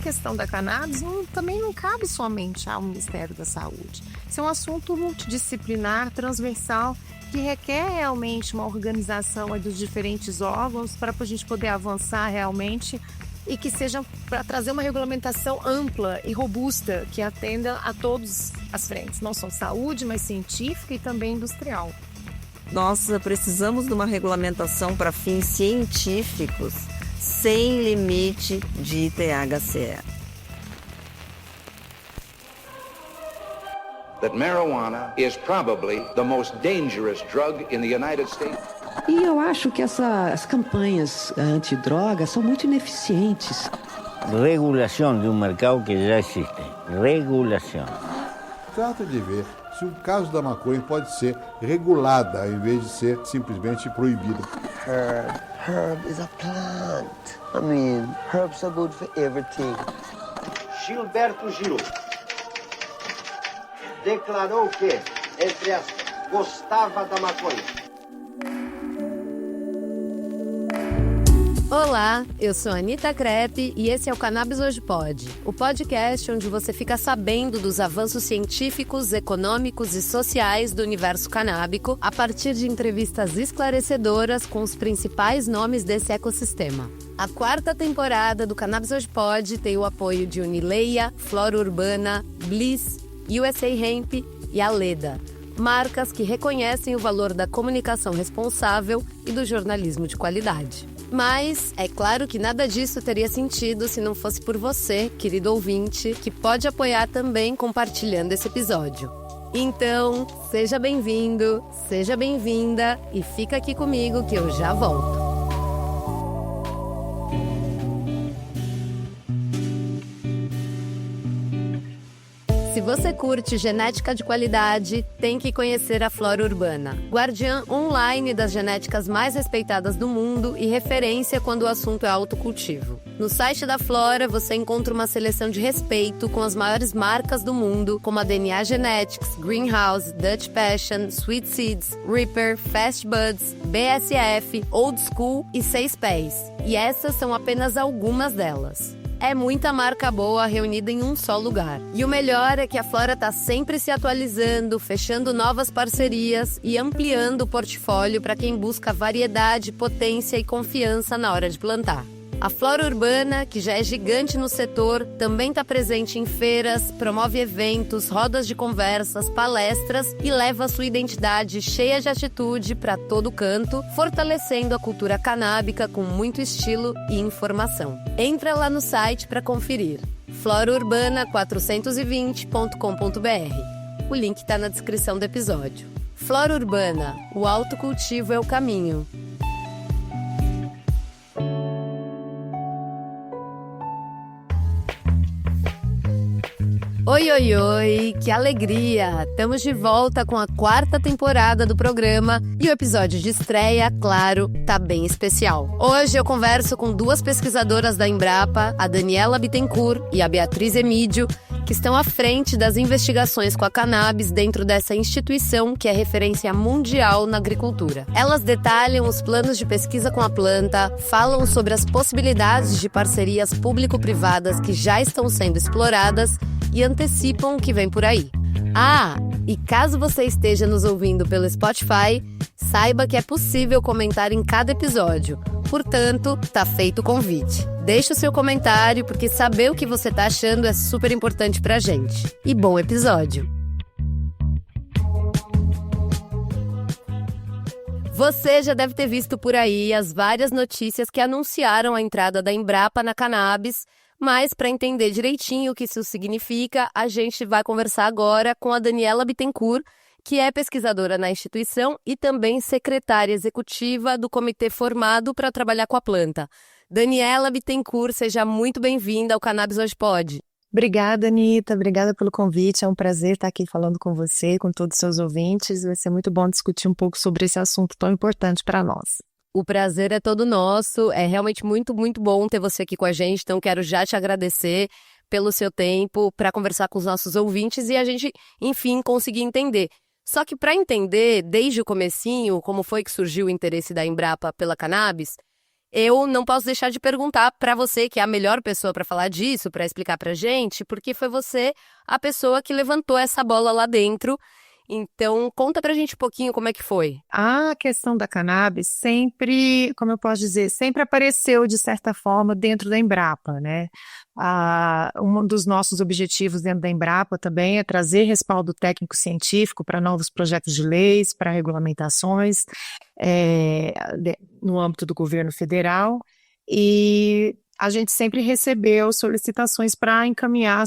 questão da cannabis também não cabe somente ao Ministério da Saúde. Isso é um assunto multidisciplinar, transversal, que requer realmente uma organização dos diferentes órgãos para a gente poder avançar realmente e que seja para trazer uma regulamentação ampla e robusta que atenda a todas as frentes, não só saúde, mas científica e também industrial. Nós precisamos de uma regulamentação para fins científicos sem limite de THC. That marijuana is probably the most dangerous drug in the United States. E eu acho que as campanhas antidrogas são muito ineficientes. Regulação de um mercado que já existe. Regulação. Trata de ver se o caso da maconha pode ser regulada, em vez de ser simplesmente proibida. Herb is a plant. I mean, herbs are good for everything. Gilberto Gil declarou que, entre aspas, gostava da maconha. Olá, eu sou a Anitta Crepe e esse é o Cannabis Hoje Pode, o podcast onde você fica sabendo dos avanços científicos, econômicos e sociais do universo canábico a partir de entrevistas esclarecedoras com os principais nomes desse ecossistema. A 4ª temporada do Cannabis Hoje Pode tem o apoio de Unileia, Flora Urbana, Bliss, USA Hemp e Aleda, marcas que reconhecem o valor da comunicação responsável e do jornalismo de qualidade. Mas é claro que nada disso teria sentido se não fosse por você, querido ouvinte, que pode apoiar também compartilhando esse episódio. Então, seja bem-vindo, seja bem-vinda e fica aqui comigo que eu já volto. Se você curte genética de qualidade, tem que conhecer a Flora Urbana, guardiã online das genéticas mais respeitadas do mundo e referência quando o assunto é autocultivo. No site da Flora, você encontra uma seleção de respeito com as maiores marcas do mundo, como a DNA Genetics, Greenhouse, Dutch Passion, Sweet Seeds, Reaper, Fast Buds, BSF, Old School e 6 Pés. E essas são apenas algumas delas. É muita marca boa reunida em um só lugar. E o melhor é que a Flora está sempre se atualizando, fechando novas parcerias e ampliando o portfólio para quem busca variedade, potência e confiança na hora de plantar. A Flora Urbana, que já é gigante no setor, também está presente em feiras, promove eventos, rodas de conversas, palestras e leva a sua identidade cheia de atitude para todo canto, fortalecendo a cultura canábica com muito estilo e informação. Entra lá no site para conferir. floraUrbana420.com.br. O link está na descrição do episódio. Flora Urbana, o autocultivo é o caminho. Oi, oi, oi, que alegria! Estamos de volta com a 4ª temporada do programa e o episódio de estreia, claro, tá bem especial. Hoje eu converso com 2 pesquisadoras da Embrapa, a Daniela Bittencourt e a Beatriz Emídio, que estão à frente das investigações com a cannabis dentro dessa instituição que é referência mundial na agricultura. Elas detalham os planos de pesquisa com a planta, falam sobre as possibilidades de parcerias público-privadas que já estão sendo exploradas e antecipam o que vem por aí. Ah, e caso você esteja nos ouvindo pelo Spotify, saiba que é possível comentar em cada episódio. Portanto, tá feito o convite. Deixe o seu comentário, porque saber o que você tá achando é super importante pra gente. E bom episódio! Você já deve ter visto por aí as várias notícias que anunciaram a entrada da Embrapa na cannabis, mas para entender direitinho o que isso significa, a gente vai conversar agora com a Daniela Bittencourt, que é pesquisadora na instituição e também secretária executiva do comitê formado para trabalhar com a planta. Daniela Bittencourt, seja muito bem-vinda ao Cannabis Hoje Pode. Obrigada, Anitta. Obrigada pelo convite. É um prazer estar aqui falando com você, com todos os seus ouvintes. Vai ser muito bom discutir um pouco sobre esse assunto tão importante para nós. O prazer é todo nosso. É realmente muito, muito bom ter você aqui com a gente. Então, quero já te agradecer pelo seu tempo para conversar com os nossos ouvintes e a gente, enfim, conseguir entender. Só que para entender, desde o comecinho, como foi que surgiu o interesse da Embrapa pela cannabis, eu não posso deixar de perguntar para você, que é a melhor pessoa para falar disso, para explicar para gente, porque foi você a pessoa que levantou essa bola lá dentro. Então, conta pra gente um pouquinho como é que foi. A questão da cannabis sempre, como eu posso dizer, sempre apareceu de certa forma dentro da Embrapa, né? Um dos nossos objetivos dentro da Embrapa também é trazer respaldo técnico-científico para novos projetos de leis, para regulamentações no âmbito do governo federal, e a gente sempre recebeu solicitações para encaminhar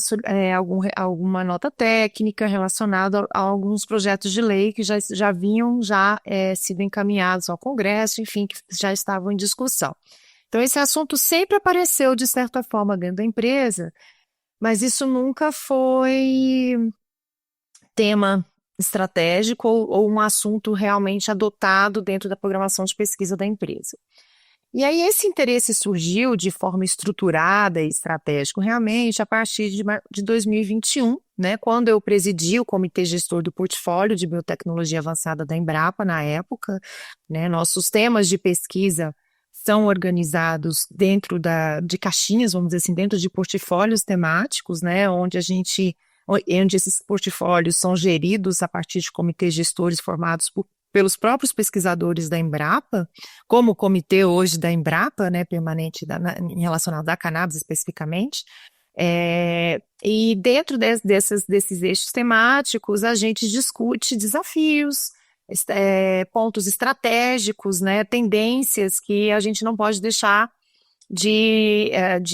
alguma nota técnica relacionada a alguns projetos de lei que já vinham sido encaminhados ao Congresso, enfim, que já estavam em discussão. Então, esse assunto sempre apareceu, de certa forma, dentro da empresa, mas isso nunca foi tema estratégico ou um assunto realmente adotado dentro da programação de pesquisa da empresa. E aí esse interesse surgiu de forma estruturada e estratégica realmente a partir de 2021, né, quando eu presidi o Comitê Gestor do Portfólio de Biotecnologia Avançada da Embrapa na época, né, nossos temas de pesquisa são organizados dentro de caixinhas, vamos dizer assim, dentro de portfólios temáticos, né, onde esses portfólios são geridos a partir de comitês gestores formados pelos próprios pesquisadores da Embrapa, como o comitê hoje da Embrapa, né, permanente relacionado à cannabis especificamente, e dentro desses eixos temáticos a gente discute desafios, pontos estratégicos, né, tendências que a gente não pode deixar de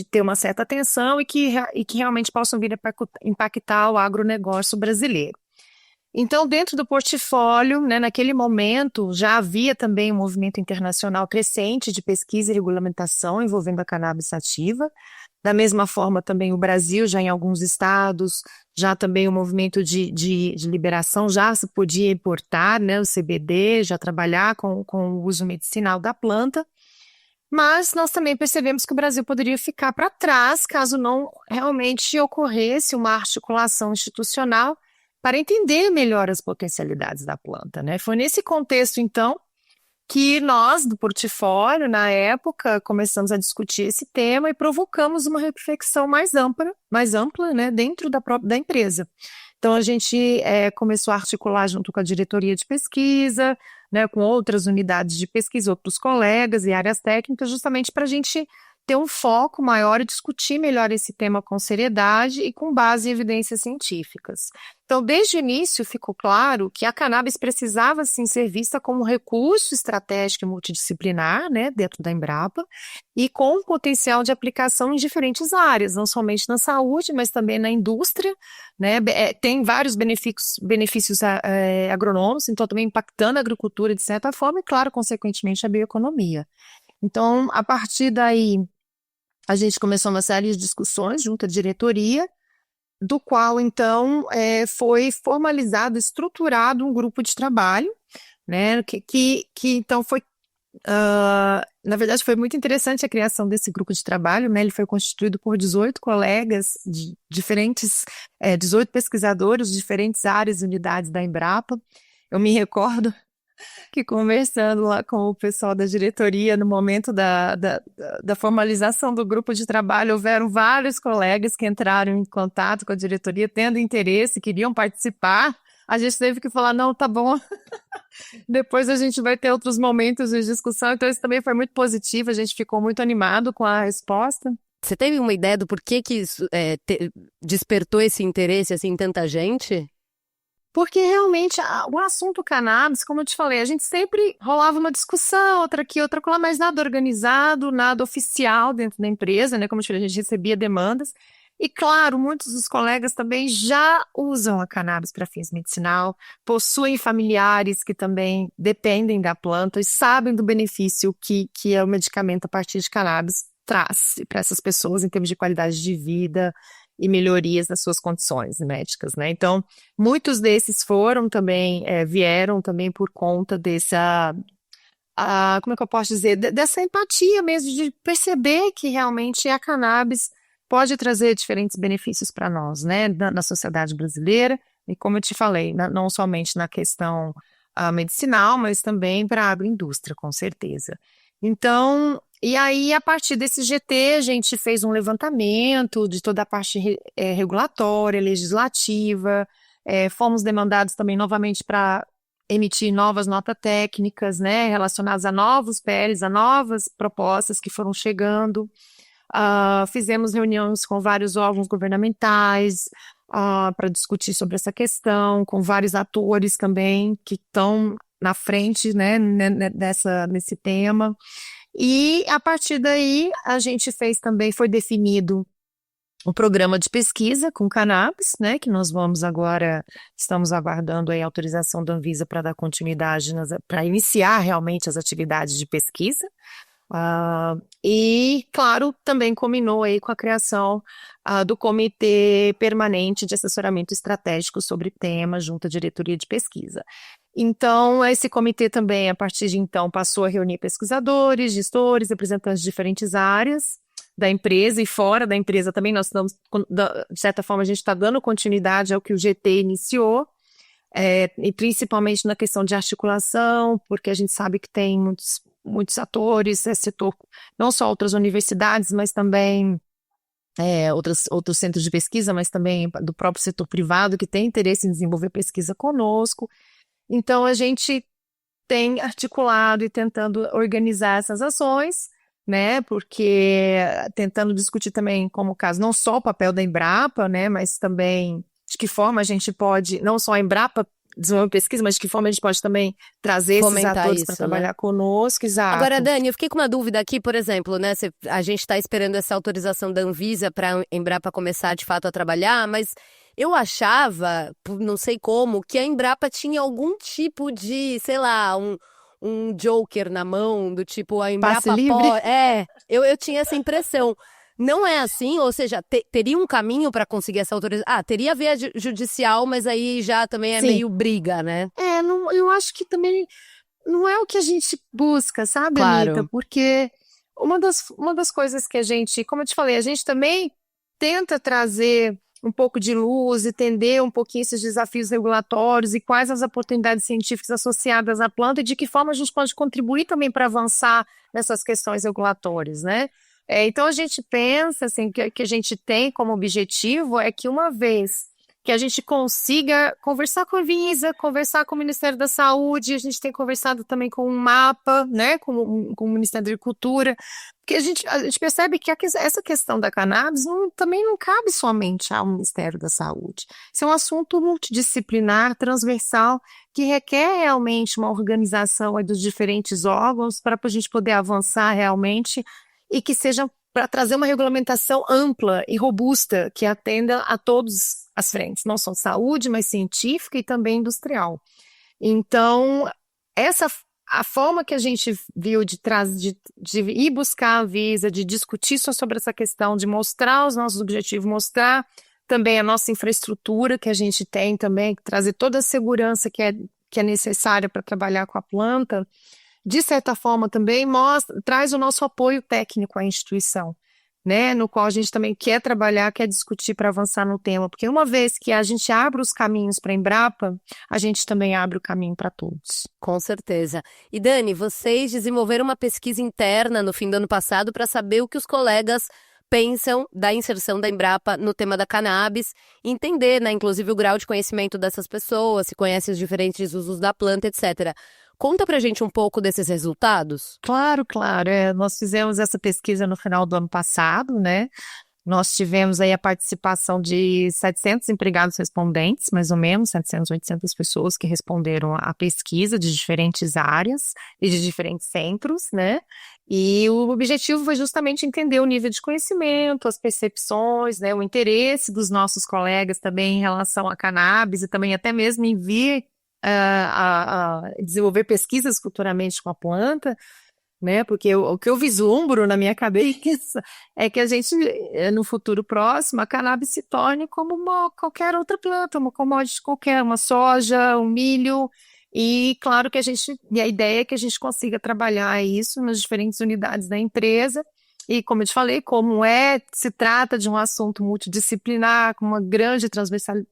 ter uma certa atenção e que realmente possam vir a impactar o agronegócio brasileiro. Então, dentro do portfólio, né, naquele momento, já havia também um movimento internacional crescente de pesquisa e regulamentação envolvendo a cannabis sativa. Da mesma forma, também o Brasil, já em alguns estados, já também o movimento de liberação, já se podia importar, né, o CBD, já trabalhar com o uso medicinal da planta. Mas nós também percebemos que o Brasil poderia ficar para trás caso não realmente ocorresse uma articulação institucional para entender melhor as potencialidades da planta, né? Foi nesse contexto, então, que nós, do portfólio, na época, começamos a discutir esse tema e provocamos uma reflexão mais ampla, né, dentro da empresa. Então, a gente começou a articular junto com a diretoria de pesquisa, né, com outras unidades de pesquisa, outros colegas e áreas técnicas, justamente para a gente ter um foco maior e discutir melhor esse tema com seriedade e com base em evidências científicas. Então, desde o início ficou claro que a cannabis precisava, sim, ser vista como um recurso estratégico e multidisciplinar, né, dentro da Embrapa, e com potencial de aplicação em diferentes áreas, não somente na saúde, mas também na indústria, né, tem vários benefícios agronômicos, então também impactando a agricultura de certa forma e, claro, consequentemente, a bioeconomia. Então, a partir daí, a gente começou uma série de discussões junto à diretoria, do qual, então, foi formalizado, estruturado um grupo de trabalho, né, que então foi, na verdade, foi muito interessante a criação desse grupo de trabalho, né, ele foi constituído por 18 colegas de diferentes, 18 pesquisadores de diferentes áreas e unidades da Embrapa. Eu me recordo que conversando lá com o pessoal da diretoria no momento da formalização do grupo de trabalho, houveram vários colegas que entraram em contato com a diretoria, tendo interesse, queriam participar. A gente teve que falar, não, tá bom, depois a gente vai ter outros momentos de discussão, então isso também foi muito positivo, a gente ficou muito animado com a resposta. Você teve uma ideia do porquê que isso despertou esse interesse assim, em tanta gente? Porque realmente o assunto cannabis, como eu te falei, a gente sempre rolava uma discussão, outra aqui, outra lá, mas nada organizado, nada oficial dentro da empresa, né? Como eu te falei, a gente recebia demandas. E claro, muitos dos colegas também já usam a cannabis para fins medicinal, possuem familiares que também dependem da planta e sabem do benefício que o medicamento a partir de cannabis traz para essas pessoas em termos de qualidade de vida e melhorias nas suas condições médicas, né? Então, muitos desses vieram também por conta dessa, como é que eu posso dizer, dessa empatia mesmo, de perceber que realmente a cannabis pode trazer diferentes benefícios para nós, né? Na sociedade brasileira, e como eu te falei, não somente na questão medicinal, mas também para a agroindústria, com certeza. Então, E aí, a partir desse GT, a gente fez um levantamento de toda a parte regulatória, legislativa, fomos demandados também novamente para emitir novas notas técnicas, né, relacionadas a novos PLs, a novas propostas que foram chegando. Fizemos reuniões com vários órgãos governamentais para discutir sobre essa questão, com vários atores também que estão na frente, né, nesse tema. E a partir daí a gente fez também, foi definido um programa de pesquisa com cannabis, né, que nós estamos aguardando aí a autorização da Anvisa para dar continuidade, para iniciar realmente as atividades de pesquisa. E, claro, também combinou aí com a criação do Comitê Permanente de Assessoramento Estratégico sobre tema, junto à Diretoria de Pesquisa. Então, esse comitê também, a partir de então, passou a reunir pesquisadores, gestores, representantes de diferentes áreas da empresa e fora da empresa também. Nós estamos, de certa forma, a gente está dando continuidade ao que o GT iniciou, e principalmente na questão de articulação, porque a gente sabe que tem muitos atores, setor, não só outras universidades, mas também outros centros de pesquisa, mas também do próprio setor privado que tem interesse em desenvolver pesquisa conosco. Então, a gente tem articulado e tentando organizar essas ações, né, porque tentando discutir também, como caso, não só o papel da Embrapa, né, mas também de que forma a gente pode, não só a Embrapa desenvolver pesquisa, mas de que forma a gente pode também trazer esses atores para trabalhar conosco. Exato. Agora, Dani, eu fiquei com uma dúvida aqui, por exemplo, né, a gente está esperando essa autorização da Anvisa para a Embrapa começar de fato a trabalhar, mas eu achava, não sei como, que a Embrapa tinha algum tipo de, sei lá, um joker na mão, do tipo, a Embrapa passe livre. Eu tinha essa impressão. Não é assim? Ou seja, teria um caminho para conseguir essa autorização? Teria via judicial, mas aí já também é Sim. meio briga, né? Eu acho que também não é o que a gente busca, sabe, Claro. Anitta? Porque uma das coisas que a gente, como eu te falei, a gente também tenta trazer um pouco de luz, entender um pouquinho esses desafios regulatórios e quais as oportunidades científicas associadas à planta e de que forma a gente pode contribuir também para avançar nessas questões regulatórias, né? Então, a gente pensa, assim, que a gente tem como objetivo é que uma vez que a gente consiga conversar com a Anvisa, conversar com o Ministério da Saúde, a gente tem conversado também com o MAPA, né, com o Ministério da Agricultura, porque a gente percebe que essa questão da cannabis também não cabe somente ao Ministério da Saúde. Isso é um assunto multidisciplinar, transversal, que requer realmente uma organização aí dos diferentes órgãos para a gente poder avançar realmente e que seja para trazer uma regulamentação ampla e robusta que atenda a todas as frentes, não só saúde, mas científica e também industrial. Então, a forma que a gente viu de ir buscar a Anvisa, de discutir só sobre essa questão, de mostrar os nossos objetivos, mostrar também a nossa infraestrutura que a gente tem também, trazer toda a segurança que é necessária para trabalhar com a planta, de certa forma também traz o nosso apoio técnico à instituição, né, no qual a gente também quer trabalhar, quer discutir para avançar no tema, porque uma vez que a gente abre os caminhos para a Embrapa, a gente também abre o caminho para todos. Com certeza. E Dani, vocês desenvolveram uma pesquisa interna no fim do ano passado para saber o que os colegas pensam da inserção da Embrapa no tema da cannabis, e entender, né, inclusive o grau de conhecimento dessas pessoas, se conhecem os diferentes usos da planta, etc. Conta pra gente um pouco desses resultados. Claro. Nós fizemos essa pesquisa no final do ano passado, né? Nós tivemos aí a participação de 700 empregados respondentes, mais ou menos, 700, 800 pessoas que responderam à pesquisa de diferentes áreas e de diferentes centros, né? E o objetivo foi justamente entender o nível de conhecimento, as percepções, né? O interesse dos nossos colegas também em relação à cannabis e também até mesmo em vir a desenvolver pesquisas futuramente com a planta, né? Porque o que eu vislumbro na minha cabeça é que a gente, no futuro próximo, a cannabis se torne como qualquer outra planta, uma commodity qualquer, uma soja, um milho, e claro que a ideia é que a gente consiga trabalhar isso nas diferentes unidades da empresa, e como eu te falei, se trata de um assunto multidisciplinar, com uma grande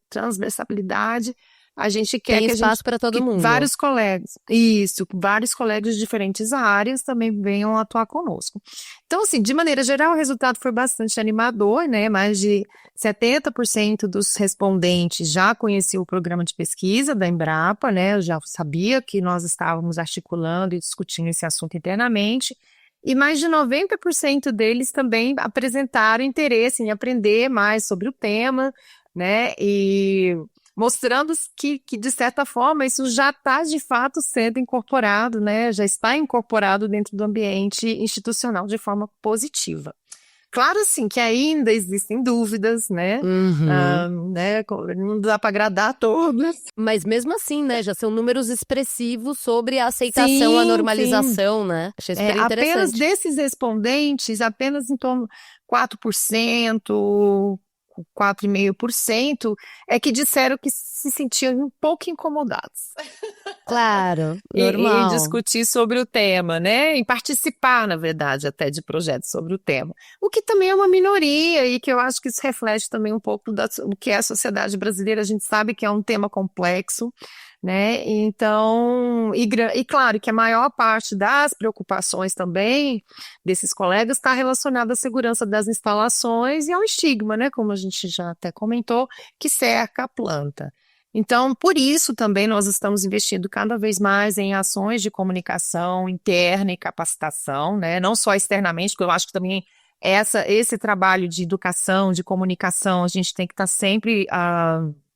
transversalidade, a gente quer Tem que a espaço gente, para todo que mundo. vários colegas, isso, vários colegas de diferentes áreas também venham atuar conosco. Então, assim, de maneira geral, o resultado foi bastante animador, né? Mais de 70% dos respondentes já conheciam o programa de pesquisa da Embrapa, né? Eu já sabia que nós estávamos articulando e discutindo esse assunto internamente. E mais de 90% deles também apresentaram interesse em aprender mais sobre o tema, né? E mostrando que, de certa forma, isso já está, de fato, sendo incorporado, né? Já está incorporado dentro do ambiente institucional de forma positiva. Claro, sim, que ainda existem dúvidas, né? Né? Não dá para agradar a todos. Mas mesmo assim, né, já são números expressivos sobre a aceitação, a Sim, normalização, né? Achei super apenas interessante. desses respondentes, apenas em torno de 4%, 4,5% é que disseram que se sentiam um pouco incomodados Claro, em normal. discutir sobre o tema, né? Em participar, na verdade, até de projetos sobre o tema. O que também é uma minoria e que eu acho que isso reflete também um pouco do que é a sociedade brasileira. A gente sabe que é um tema complexo, né? Então, e claro que a maior parte das preocupações também desses colegas está relacionada à segurança das instalações e ao estigma, né? Como a gente já até comentou, que cerca a planta. Então, por isso também nós estamos investindo cada vez mais em ações de comunicação interna e capacitação, né? Não só externamente, porque eu acho que também esse trabalho de educação, de comunicação, a gente tem que estar sempre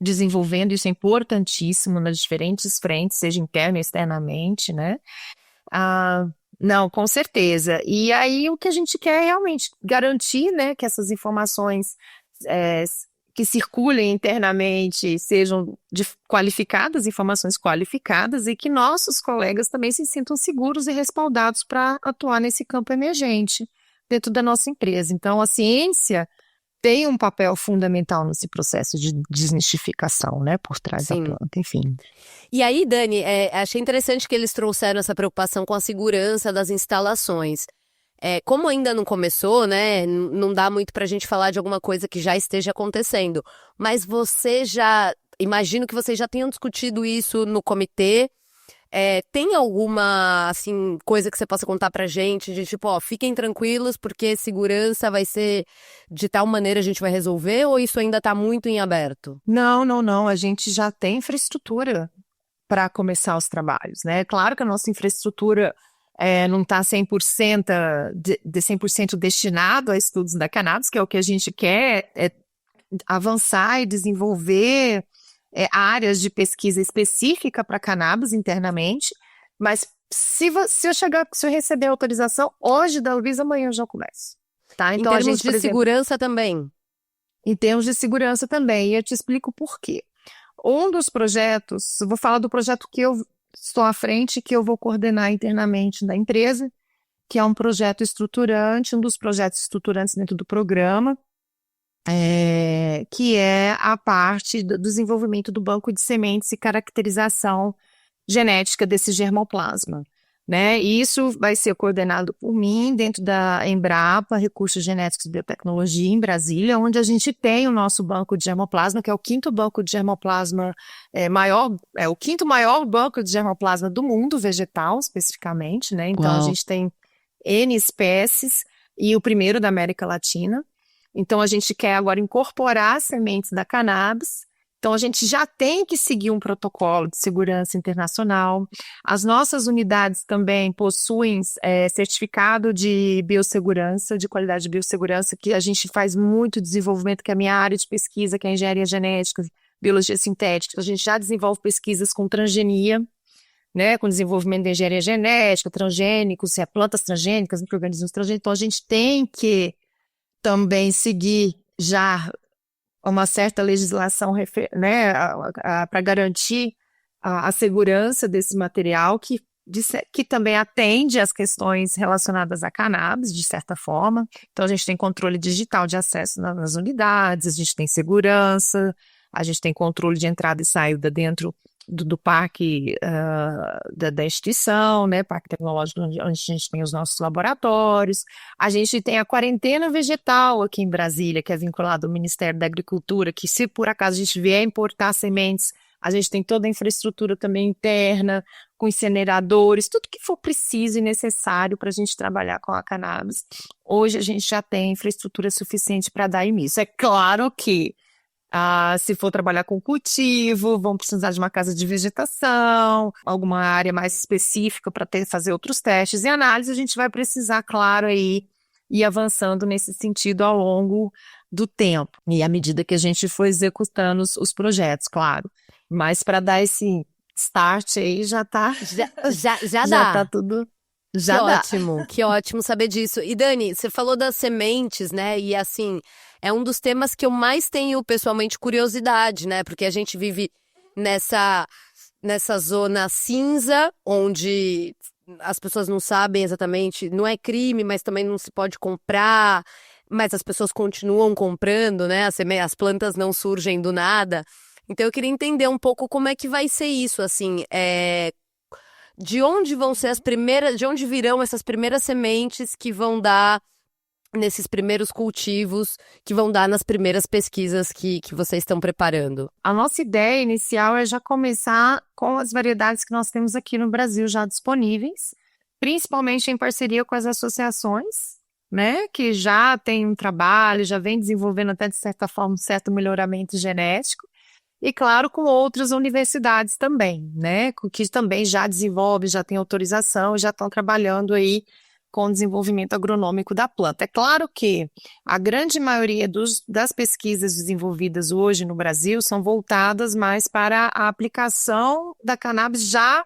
desenvolvendo, isso é importantíssimo nas diferentes frentes, seja interna e externamente, né? Não, com certeza. E aí o que a gente quer é realmente garantir, né, que essas informações que circulem internamente sejam qualificadas, informações qualificadas, e que nossos colegas também se sintam seguros e respaldados para atuar nesse campo emergente dentro da nossa empresa. Então, a ciência tem um papel fundamental nesse processo de desmistificação, né, por trás da planta, enfim. E aí, Dani, achei interessante que eles trouxeram essa preocupação com a segurança das instalações. Como ainda não começou, né, não dá muito para a gente falar de alguma coisa que já esteja acontecendo, mas imagino que vocês já tenham discutido isso no comitê. Tem alguma, assim, coisa que você possa contar pra gente, de tipo, fiquem tranquilos porque segurança vai ser de tal maneira a gente vai resolver, ou isso ainda tá muito em aberto? Não, a gente já tem infraestrutura para começar os trabalhos, né? Claro que a nossa infraestrutura não está 100% destinado a estudos da cannabis, que é o que a gente quer, avançar e desenvolver áreas de pesquisa específica para cannabis internamente, mas se eu receber a autorização hoje da Anvisa, amanhã eu já começo. Tá? Então, em termos de segurança também? Em termos de segurança também, e eu te explico por quê. Um dos projetos, eu vou falar do projeto que eu estou à frente, que eu vou coordenar internamente da empresa, que é um projeto estruturante, um dos projetos estruturantes dentro do programa, que é a parte do desenvolvimento do banco de sementes e caracterização genética desse germoplasma, né? E isso vai ser coordenado por mim dentro da Embrapa, Recursos Genéticos e Biotecnologia, em Brasília, onde a gente tem o nosso banco de germoplasma, que é o quinto banco de germoplasma o quinto maior banco de germoplasma do mundo, vegetal, especificamente, né? Então, a gente tem N espécies e o primeiro da América Latina. Então, a gente quer agora incorporar as sementes da cannabis. Então, a gente já tem que seguir um protocolo de segurança internacional. As nossas unidades também possuem certificado de biossegurança, de qualidade de biossegurança, que a gente faz muito desenvolvimento, que é a minha área de pesquisa, que é a engenharia genética, biologia sintética. A gente já desenvolve pesquisas com transgenia, né, com desenvolvimento de engenharia genética, transgênicos, plantas transgênicas, micro-organismos transgênicos. Então, a gente tem que também seguir já uma certa legislação, né, para garantir a segurança desse material que também atende às questões relacionadas à cannabis, de certa forma. Então, a gente tem controle digital de acesso nas unidades, a gente tem segurança, a gente tem controle de entrada e saída dentro do parque da instituição, né, parque tecnológico, onde a gente tem os nossos laboratórios. A gente tem a quarentena vegetal aqui em Brasília, que é vinculada ao Ministério da Agricultura, que se por acaso a gente vier importar sementes, A gente tem toda a infraestrutura também interna, com incineradores, tudo que for preciso e necessário para a gente trabalhar com a cannabis. Hoje a gente já tem infraestrutura suficiente para dar início. É claro que se for trabalhar com cultivo, vão precisar de uma casa de vegetação, alguma área mais específica para fazer outros testes e análise, a gente vai precisar, claro, aí ir avançando nesse sentido ao longo do tempo. E à medida que a gente for executando os projetos, claro. Mas para dar esse start aí já tá... Já dá. tá tudo... Já que dá. ótimo, que ótimo saber disso. E Dani, você falou das sementes, né? E assim, é um dos temas que eu mais tenho pessoalmente curiosidade, né? Porque a gente vive nessa zona cinza, onde as pessoas não sabem exatamente, não é crime, mas também não se pode comprar, mas as pessoas continuam comprando, né? As plantas não surgem do nada. Então eu queria entender um pouco como é que vai ser isso, assim, de onde vão ser de onde virão essas primeiras sementes que vão dar nesses primeiros cultivos, que vão dar nas primeiras pesquisas que vocês estão preparando? A nossa ideia inicial é já começar com as variedades que nós temos aqui no Brasil já disponíveis, principalmente em parceria com as associações, né, que já tem um trabalho, já vem desenvolvendo até de certa forma um certo melhoramento genético. E, claro, com outras universidades também, né? Que também já desenvolvem, já tem autorização, já estão trabalhando aí com o desenvolvimento agronômico da planta. É claro que a grande maioria das pesquisas desenvolvidas hoje no Brasil são voltadas mais para a aplicação da cannabis já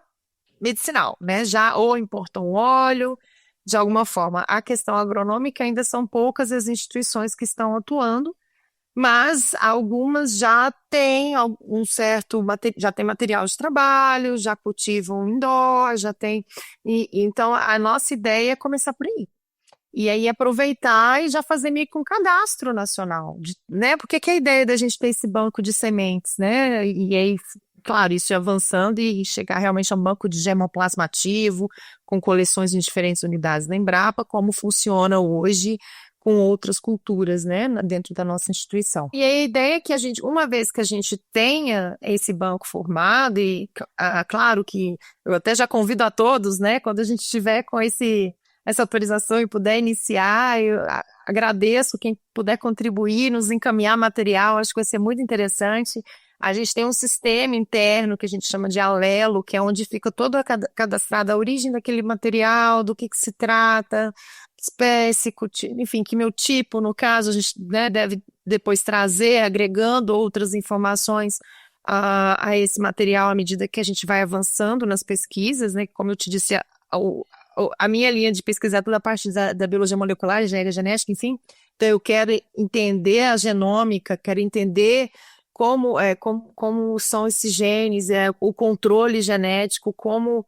medicinal, né? Já ou importam óleo, de alguma forma. A questão agronômica ainda são poucas as instituições que estão atuando, mas algumas já têm já tem material de trabalho, já cultivam indoor, já tem. Então, a nossa ideia é começar por aí. E aí aproveitar e já fazer meio que um cadastro nacional, né? Porque que é a ideia da gente ter esse banco de sementes, né? E aí, claro, isso ir avançando e chegar realmente a um banco de germoplasma ativo, com coleções em diferentes unidades da Embrapa, como funciona hoje com outras culturas, né, dentro da nossa instituição. E a ideia é que uma vez que a gente tenha esse banco formado, e claro que eu até já convido a todos, né, quando a gente estiver com essa autorização e puder iniciar, eu agradeço quem puder contribuir, nos encaminhar material, acho que vai ser muito interessante. A gente tem um sistema interno que a gente chama de Alelo, que é onde fica toda cadastrada a origem daquele material, do que se trata, espécie, enfim, que meu tipo, no caso, a gente, né, deve depois trazer, agregando outras informações a esse material à medida que a gente vai avançando nas pesquisas, né? Como eu te disse, a minha linha de pesquisa é toda a parte da biologia molecular, engenharia genética, enfim. Então, eu quero entender a genômica, quero entender como são esses genes, o controle genético, como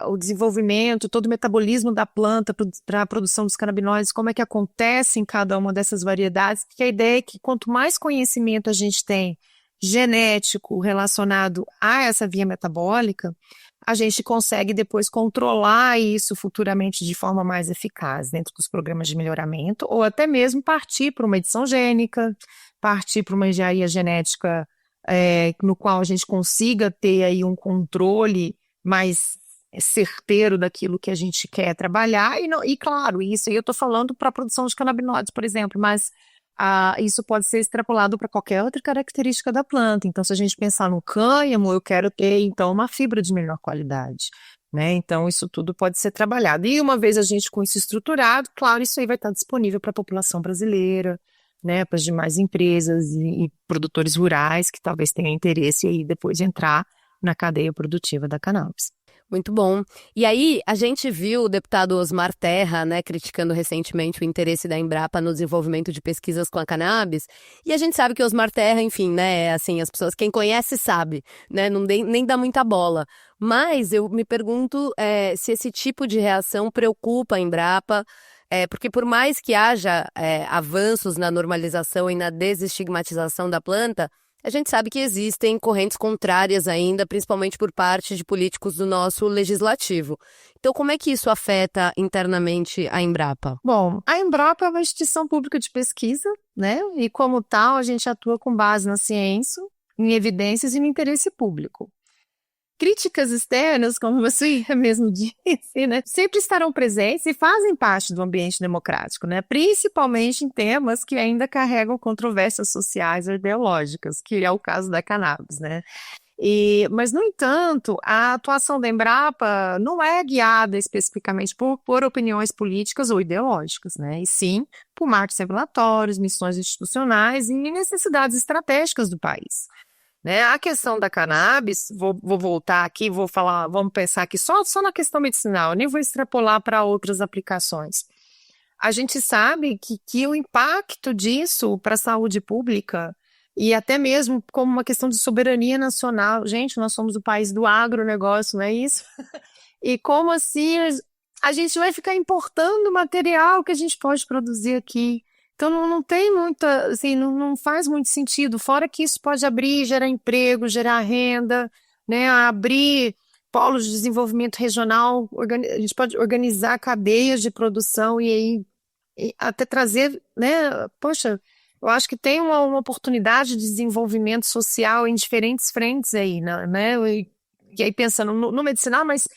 o desenvolvimento, todo o metabolismo da planta para a produção dos canabinoides, como é que acontece em cada uma dessas variedades, porque a ideia é que quanto mais conhecimento a gente tem genético relacionado a essa via metabólica, a gente consegue depois controlar isso futuramente de forma mais eficaz dentro dos programas de melhoramento, ou até mesmo partir para uma edição gênica, partir para uma engenharia genética no qual a gente consiga ter aí um controle mais certeiro daquilo que a gente quer trabalhar, e claro, isso aí eu estou falando para a produção de canabinoides, por exemplo, mas isso pode ser extrapolado para qualquer outra característica da planta. Então, se a gente pensar no cânhamo, eu quero ter, então, uma fibra de melhor qualidade, né? Então, isso tudo pode ser trabalhado. E uma vez a gente com isso estruturado, claro, isso aí vai estar disponível para a população brasileira, né, para as demais empresas e produtores rurais que talvez tenham interesse aí depois de entrar na cadeia produtiva da cannabis. Muito bom. E aí, a gente viu o deputado Osmar Terra, né, criticando recentemente o interesse da Embrapa no desenvolvimento de pesquisas com a cannabis, e a gente sabe que Osmar Terra, enfim, né, assim, as pessoas, quem conhece sabe, né, não nem dá muita bola. Mas eu me pergunto se esse tipo de reação preocupa a Embrapa, porque por mais que haja avanços na normalização e na desestigmatização da planta, a gente sabe que existem correntes contrárias ainda, principalmente por parte de políticos do nosso legislativo. Então, como é que isso afeta internamente a Embrapa? Bom, a Embrapa é uma instituição pública de pesquisa, né? E como tal, a gente atua com base na ciência, em evidências e no interesse público. Críticas externas, como você mesmo disse, né, sempre estarão presentes e fazem parte do ambiente democrático, né, principalmente em temas que ainda carregam controvérsias sociais ou ideológicas, que é o caso da cannabis, né. Mas, no entanto, a atuação da Embrapa não é guiada especificamente por opiniões políticas ou ideológicas, né, e sim por marcos regulatórios, missões institucionais e necessidades estratégicas do país. Né? A questão da cannabis, vou voltar aqui, vamos pensar aqui só na questão medicinal, eu nem vou extrapolar para outras aplicações. A gente sabe que o impacto disso para a saúde pública e até mesmo como uma questão de soberania nacional, gente, nós somos o país do agronegócio, não é isso? E como assim a gente vai ficar importando material que a gente pode produzir aqui? Então, não tem muita, assim, não faz muito sentido, fora que isso pode abrir, gerar emprego, gerar renda, né, abrir polos de desenvolvimento regional, a gente pode organizar cadeias de produção e aí até trazer, né, poxa, eu acho que tem uma oportunidade de desenvolvimento social em diferentes frentes aí, né, e aí pensando no medicinal, mas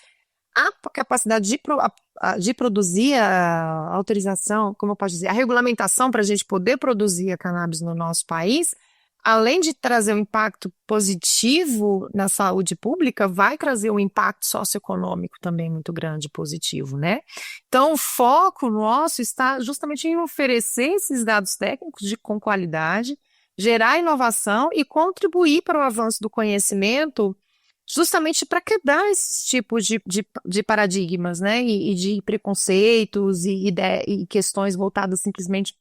a capacidade de produzir a autorização, como eu posso dizer, a regulamentação para a gente poder produzir a cannabis no nosso país, além de trazer um impacto positivo na saúde pública, vai trazer um impacto socioeconômico também muito grande, positivo, né? Então, o foco nosso está justamente em oferecer esses dados técnicos com qualidade, gerar inovação e contribuir para o avanço do conhecimento justamente para quebrar esses tipos de paradigmas, né, e de preconceitos e questões voltadas simplesmente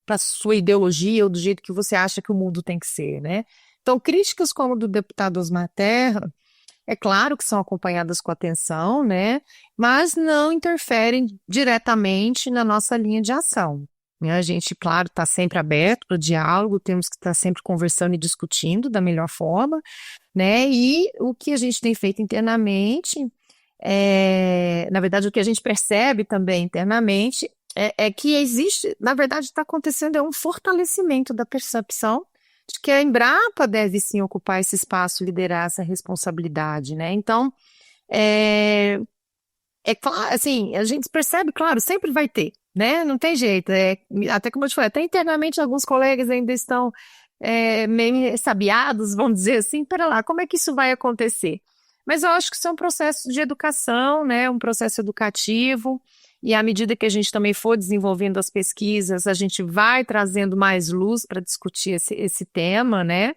para a sua ideologia ou do jeito que você acha que o mundo tem que ser, né. Então, críticas como do deputado Osmar Terra, é claro que são acompanhadas com atenção, né, mas não interferem diretamente na nossa linha de ação. A gente, claro, está sempre aberto para o diálogo, temos que estar sempre conversando e discutindo da melhor forma, né? E o que a gente tem feito internamente, na verdade, o que a gente percebe também internamente é que existe, na verdade, está acontecendo um fortalecimento da percepção de que a Embrapa deve sim ocupar esse espaço, liderar essa responsabilidade, né? Então, é claro, assim, a gente percebe, claro, sempre vai ter, né? Não tem jeito. Até como eu te falei, até internamente alguns colegas ainda estão meio ressabiados, vamos dizer assim, pera lá, como é que isso vai acontecer? Mas eu acho que isso é um processo de educação, né? Um processo educativo, e à medida que a gente também for desenvolvendo as pesquisas, a gente vai trazendo mais luz para discutir esse tema, né?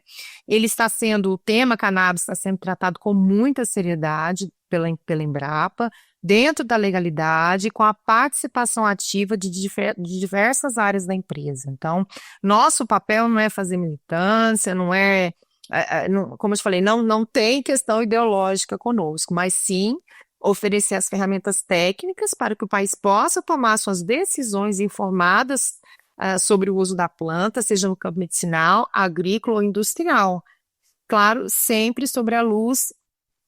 O tema cannabis está sendo tratado com muita seriedade pela Embrapa, dentro da legalidade, com a participação ativa de diversas áreas da empresa. Então, nosso papel não é fazer militância, como eu te falei, não tem questão ideológica conosco, mas sim oferecer as ferramentas técnicas para que o país possa tomar suas decisões informadas sobre o uso da planta, seja no campo medicinal, agrícola ou industrial. Claro, sempre sobre a luz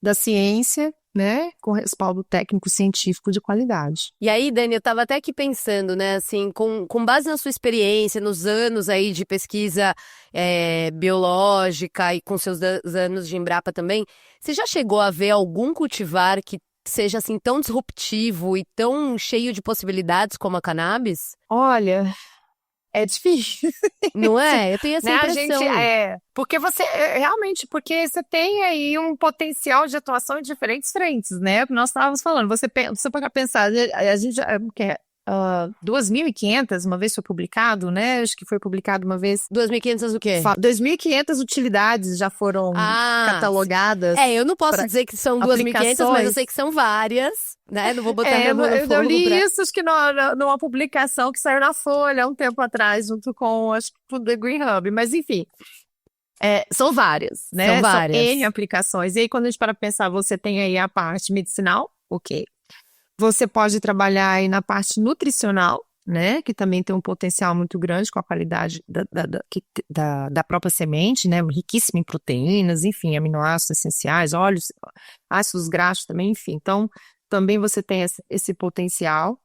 da ciência, né, com respaldo técnico-científico de qualidade. E aí, Dani, eu estava até aqui pensando, né, assim, com base na sua experiência, nos anos aí de pesquisa biológica e com seus anos de Embrapa também, você já chegou a ver algum cultivar que seja, assim, tão disruptivo e tão cheio de possibilidades como a cannabis? Olha, é difícil. Não é? Eu tenho essa impressão. Porque porque você tem aí um potencial de atuação em diferentes frentes, né? Nós estávamos falando, você pode pensar, a gente, 2.500, uma vez foi publicado, né? Acho que foi publicado uma vez. 2.500 o quê? 2.500 utilidades já foram catalogadas. Eu não posso dizer que são 2.500, mas eu sei que são várias, né? Não vou botar minha mão no fogo. Eu li isso, acho que numa publicação que saiu na Folha há um tempo atrás, junto com, acho que, o The Green Hub, mas enfim. São várias, né? São várias. São N aplicações. E aí, quando a gente para pensar, você tem aí a parte medicinal, ok. Você pode trabalhar aí na parte nutricional, né, que também tem um potencial muito grande com a qualidade da própria semente, né, riquíssima em proteínas, enfim, aminoácidos essenciais, óleos, ácidos graxos também, enfim. Então, também você tem esse potencial.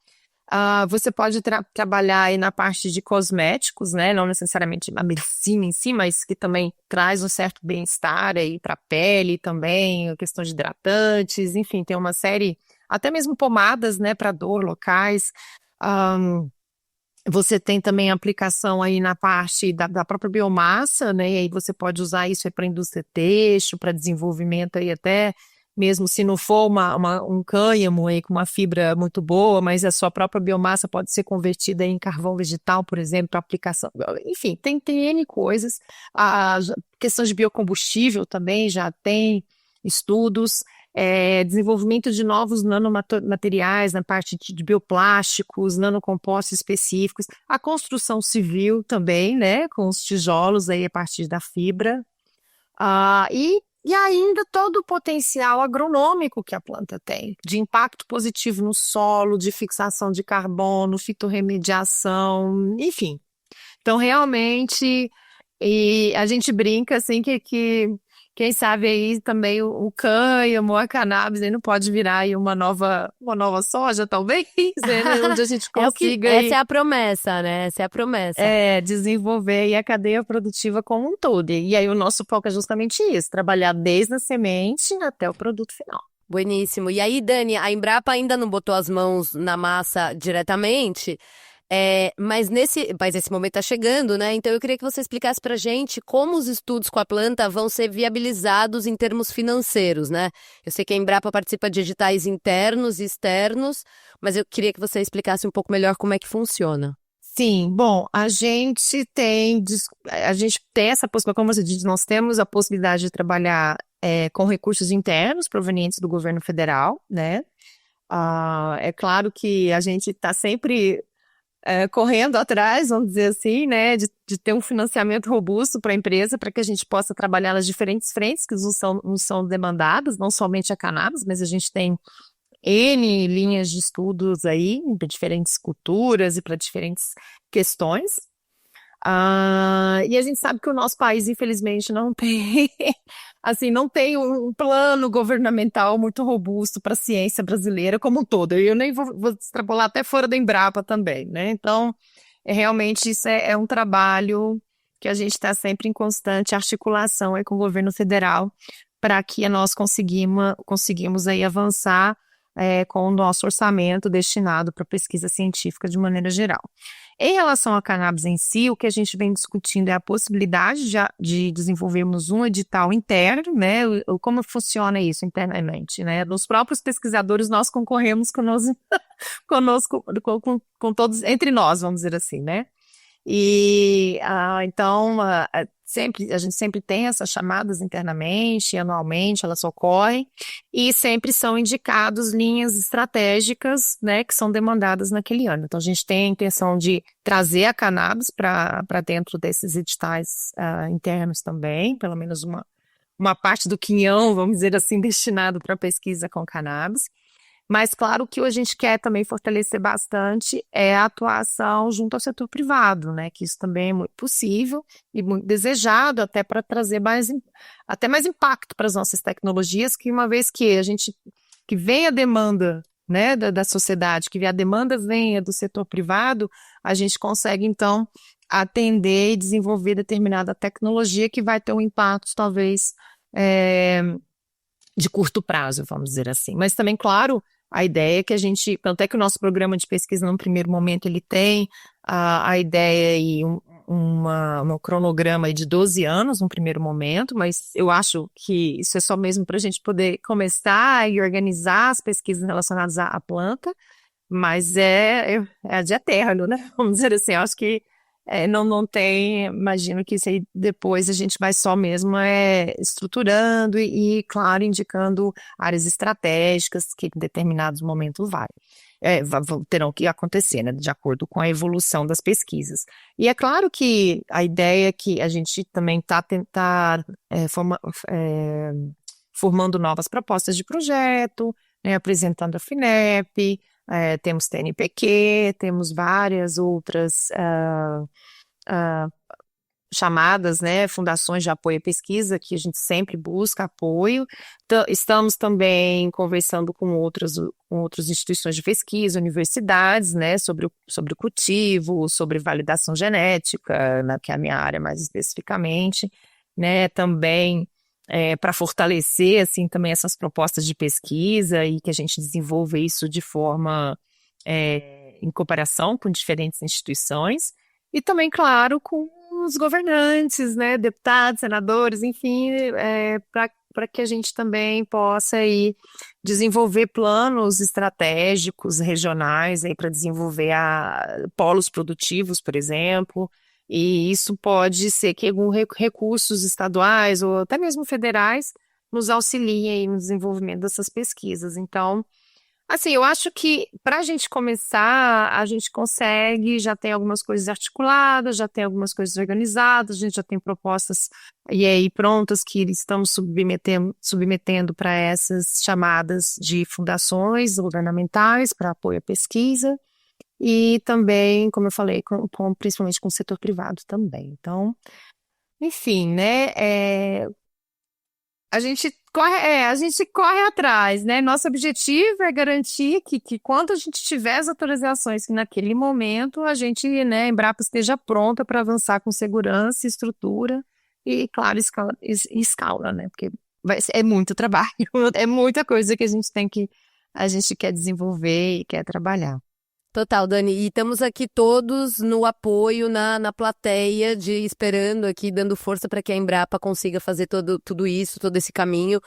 Você pode trabalhar aí na parte de cosméticos, né? Não necessariamente a medicina em si, mas que também traz um certo bem-estar aí para a pele também, a questão de hidratantes, enfim, tem uma série, até mesmo pomadas, né, para dor locais. Você tem também aplicação aí na parte da própria biomassa, né? E aí você pode usar isso para a indústria têxtil, para desenvolvimento aí até mesmo se não for um cânhamo aí com uma fibra muito boa, mas a sua própria biomassa pode ser convertida em carvão vegetal, por exemplo, para aplicação. Enfim, tem N coisas. A questão de biocombustível também já tem estudos. Desenvolvimento de novos nanomateriais na parte de bioplásticos, nanocompostos específicos, a construção civil também, né, com os tijolos aí a partir da fibra, e ainda todo o potencial agronômico que a planta tem, de impacto positivo no solo, de fixação de carbono, fitorremediação, enfim. Então, realmente, e a gente brinca assim que quem sabe aí também o cânhamo, a cannabis, aí não pode virar aí uma nova soja, talvez, né? Onde a gente consiga essa é a promessa, né? Essa é a promessa. Desenvolver aí a cadeia produtiva como um todo. E aí o nosso foco é justamente isso, trabalhar desde a semente até o produto final. Bueníssimo. E aí, Dani, a Embrapa ainda não botou as mãos na massa diretamente, mas esse momento está chegando, né? Então eu queria que você explicasse para a gente como os estudos com a planta vão ser viabilizados em termos financeiros, né? Eu sei que a Embrapa participa de editais internos e externos, mas eu queria que você explicasse um pouco melhor como é que funciona. Sim, bom, a gente tem essa possibilidade, como você disse, nós temos a possibilidade de trabalhar com recursos internos provenientes do governo federal, né? É claro que a gente está sempre correndo atrás, vamos dizer assim, né, de ter um financiamento robusto para a empresa, para que a gente possa trabalhar nas diferentes frentes que não são demandadas, não somente a cannabis, mas a gente tem N linhas de estudos aí, para diferentes culturas e para diferentes questões. E a gente sabe que o nosso país, infelizmente, não tem, assim, não tem um plano governamental muito robusto para a ciência brasileira como um todo. Eu nem vou extrapolar até fora da Embrapa também, né? Então, realmente isso é um trabalho que a gente está sempre em constante articulação aí com o governo federal para que nós conseguimos aí avançar com o nosso orçamento destinado para pesquisa científica de maneira geral. Em relação à cannabis em si, o que a gente vem discutindo é a possibilidade de desenvolvermos um edital interno, né? Como funciona isso internamente, né? Nos próprios pesquisadores, nós concorremos conosco, com todos, entre nós, vamos dizer assim, né? E então a gente sempre tem essas chamadas internamente, anualmente, elas ocorrem e sempre são indicados linhas estratégicas, né, que são demandadas naquele ano. Então a gente tem a intenção de trazer a cannabis para dentro desses editais internos também, pelo menos uma parte do quinhão, vamos dizer assim, destinado para pesquisa com cannabis. Mas claro que a gente quer também fortalecer bastante a atuação junto ao setor privado, né? Que isso também é muito possível e muito desejado, até para trazer até mais impacto para as nossas tecnologias, que uma vez que vem a demanda, né, da sociedade, que a demanda venha do setor privado, a gente consegue então atender e desenvolver determinada tecnologia que vai ter um impacto talvez de curto prazo, vamos dizer assim. Mas também, claro, a ideia é que tanto é que o nosso programa de pesquisa, no primeiro momento, ele tem a ideia e um cronograma de 12 anos, no primeiro momento, mas eu acho que isso é só mesmo para a gente poder começar e organizar as pesquisas relacionadas à planta, mas é de eterno, né? Vamos dizer assim, eu acho que não tem, imagino que isso aí depois a gente vai só mesmo estruturando e, claro, indicando áreas estratégicas que em determinados momentos terão que acontecer, né, de acordo com a evolução das pesquisas. E é claro que a ideia é que a gente também está formando novas propostas de projeto, né, apresentando a FINEP, temos TNPq, temos várias outras chamadas, né, fundações de apoio à pesquisa, que a gente sempre busca apoio. Estamos também conversando com outras instituições de pesquisa, universidades, né, sobre o cultivo, sobre validação genética, que é a minha área mais especificamente, né, também para fortalecer, assim, também essas propostas de pesquisa e que a gente desenvolva isso de forma em cooperação com diferentes instituições e também, claro, com os governantes, né, deputados, senadores, enfim, para que a gente também possa aí desenvolver planos estratégicos regionais para desenvolver polos produtivos, por exemplo, e isso pode ser que alguns recursos estaduais ou até mesmo federais nos auxiliem aí no desenvolvimento dessas pesquisas. Então, assim, eu acho que para a gente começar, a gente consegue, já tem algumas coisas articuladas, já tem algumas coisas organizadas, a gente já tem propostas e aí prontas que estamos submetendo para essas chamadas de fundações governamentais para apoio à pesquisa e também, como eu falei, principalmente com o setor privado também. Então, enfim, né, a gente corre atrás, né? Nosso objetivo é garantir que quando a gente tiver as autorizações, que naquele momento a gente, né, a Embrapa esteja pronta para avançar com segurança, estrutura e, claro, escala, né? Porque é muito trabalho, é muita coisa que a gente quer desenvolver e quer trabalhar. Total, Dani. E estamos aqui todos no apoio, na plateia, esperando aqui, dando força para que a Embrapa consiga fazer tudo isso, todo esse caminho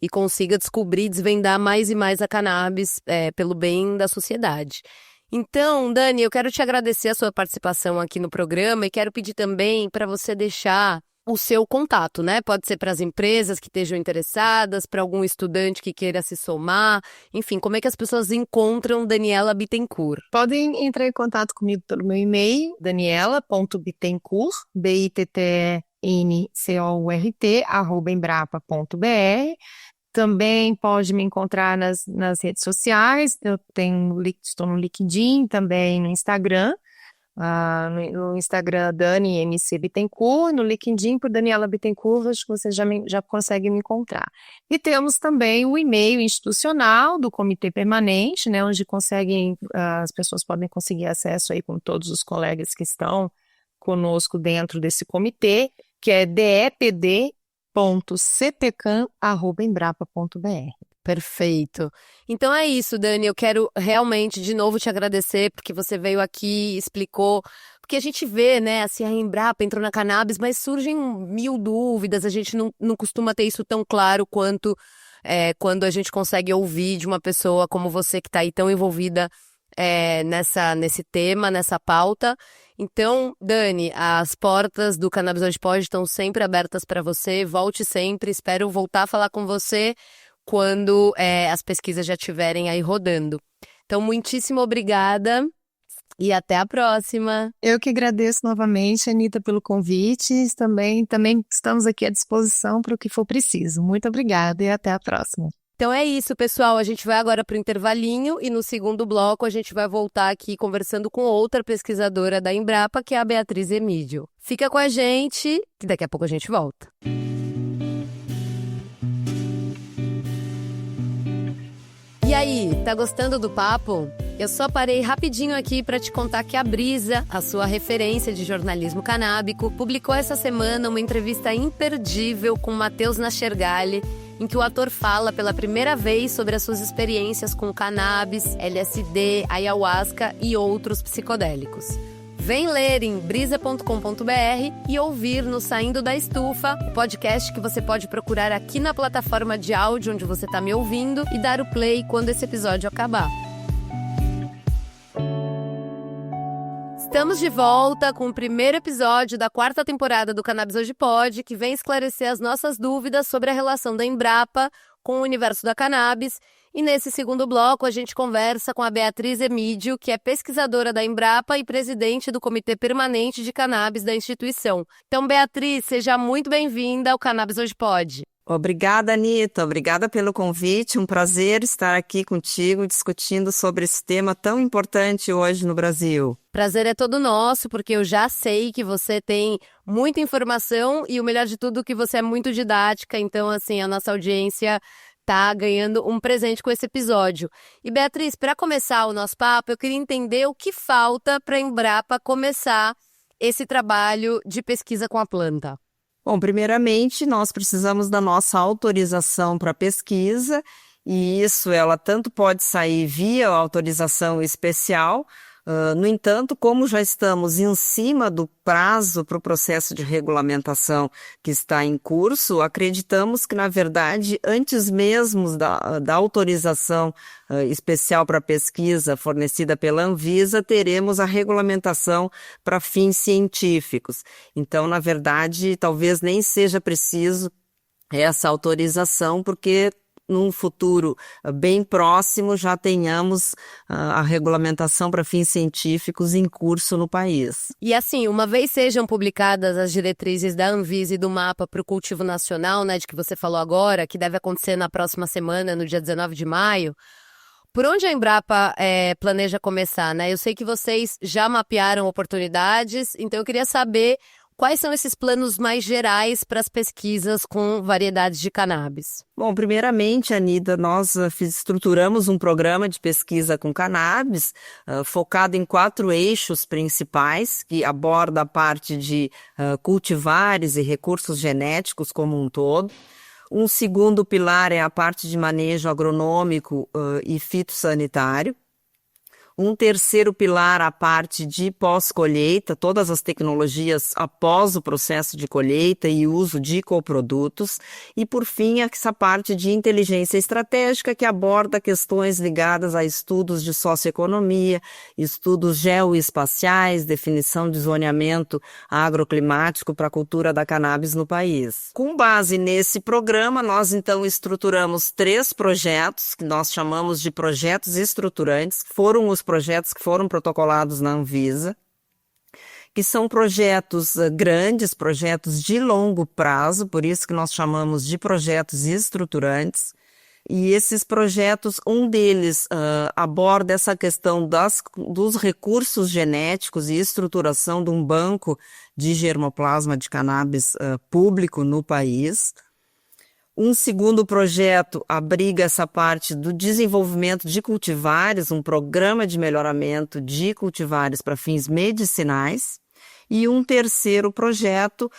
e consiga descobrir, desvendar mais e mais a cannabis pelo bem da sociedade. Então, Dani, eu quero te agradecer a sua participação aqui no programa e quero pedir também para você deixar o seu contato, né? Pode ser para as empresas que estejam interessadas, para algum estudante que queira se somar, enfim, como é que as pessoas encontram Daniela Bittencourt? Podem entrar em contato comigo pelo meu e-mail, daniela.bittencourt, bittencourt@embrapa.br. Também pode me encontrar nas redes sociais, estou no LinkedIn, também no Instagram. No Instagram, Dani MC Bittencourt, no LinkedIn por Daniela Bittencourt, acho que você já consegue me encontrar. E temos também o e-mail institucional do Comitê Permanente, né, onde as pessoas podem conseguir acesso aí com todos os colegas que estão conosco dentro desse comitê, que é depd.cpcam@embrapa.br. Perfeito. Então é isso, Dani, eu quero realmente de novo te agradecer porque você veio aqui e explicou, porque a gente vê, né, assim, a Embrapa entrou na cannabis, mas surgem 1000 dúvidas, a gente não costuma ter isso tão claro quanto quando a gente consegue ouvir de uma pessoa como você que está aí tão envolvida nesse tema, nessa pauta. Então, Dani, as portas do Cannabis Hoje Pode estão sempre abertas para você, volte sempre, espero voltar a falar com você quando as pesquisas já estiverem aí rodando. Então, muitíssimo obrigada e até a próxima. Eu que agradeço novamente, Anitta, pelo convite. Também estamos aqui à disposição para o que for preciso. Muito obrigada e até a próxima. Então é isso, pessoal. A gente vai agora para o intervalinho e no segundo bloco a gente vai voltar aqui conversando com outra pesquisadora da Embrapa, que é a Beatriz Emídio. Fica com a gente, que daqui a pouco a gente volta. E aí, tá gostando do papo? Eu só parei rapidinho aqui para te contar que a Brisa, a sua referência de jornalismo canábico, publicou essa semana uma entrevista imperdível com Matheus Nachergali, em que o ator fala pela primeira vez sobre as suas experiências com cannabis, LSD, ayahuasca e outros psicodélicos. Vem ler em brisa.com.br e ouvir no Saindo da Estufa, o podcast que você pode procurar aqui na plataforma de áudio onde você está me ouvindo e dar o play quando esse episódio acabar. Estamos de volta com o primeiro episódio da 4ª temporada do Cannabis Hoje Pode, que vem esclarecer as nossas dúvidas sobre a relação da Embrapa com o universo da cannabis. E nesse segundo bloco a gente conversa com a Beatriz Emídio, que é pesquisadora da Embrapa e presidente do Comitê Permanente de Cannabis da instituição. Então, Beatriz, seja muito bem-vinda ao Cannabis Hoje Pode. Obrigada, Anita. Obrigada pelo convite. Um prazer estar aqui contigo discutindo sobre esse tema tão importante hoje no Brasil. Prazer é todo nosso, porque eu já sei que você tem muita informação e o melhor de tudo que você é muito didática. Então, assim, a nossa audiência tá ganhando um presente com esse episódio. E, Beatriz, para começar o nosso papo, eu queria entender o que falta para a Embrapa começar esse trabalho de pesquisa com a planta. Bom, primeiramente, nós precisamos da nossa autorização para pesquisa, e isso ela tanto pode sair via autorização especial. No entanto, como já estamos em cima do prazo para o processo de regulamentação que está em curso, acreditamos que, na verdade, antes mesmo da autorização especial para pesquisa fornecida pela Anvisa, teremos a regulamentação para fins científicos. Então, na verdade, talvez nem seja preciso essa autorização, porque num futuro bem próximo já tenhamos a regulamentação para fins científicos em curso no país. E assim, uma vez sejam publicadas as diretrizes da Anvisa e do mapa para o cultivo nacional, né, de que você falou agora, que deve acontecer na próxima semana, no dia 19 de maio, por onde a Embrapa planeja começar, né? Eu sei que vocês já mapearam oportunidades, então eu queria saber quais são esses planos mais gerais para as pesquisas com variedades de cannabis? Bom, primeiramente, Anita, nós estruturamos um programa de pesquisa com cannabis focado em 4 eixos principais, que aborda a parte de cultivares e recursos genéticos como um todo. Um segundo pilar é a parte de manejo agronômico e fitossanitário. Um terceiro pilar, a parte de pós-colheita, todas as tecnologias após o processo de colheita e uso de coprodutos. E, por fim, essa parte de inteligência estratégica, que aborda questões ligadas a estudos de socioeconomia, estudos geoespaciais, definição de zoneamento agroclimático para a cultura da cannabis no país. Com base nesse programa, nós, então, estruturamos 3 projetos, que nós chamamos de projetos estruturantes, foram os projetos que foram protocolados na Anvisa, que são projetos grandes, projetos de longo prazo, por isso que nós chamamos de projetos estruturantes. E esses projetos, um deles aborda essa questão dos recursos genéticos e estruturação de um banco de germoplasma de cannabis público no país. Um segundo projeto abriga essa parte do desenvolvimento de cultivares, um programa de melhoramento de cultivares para fins medicinais. E um terceiro projeto,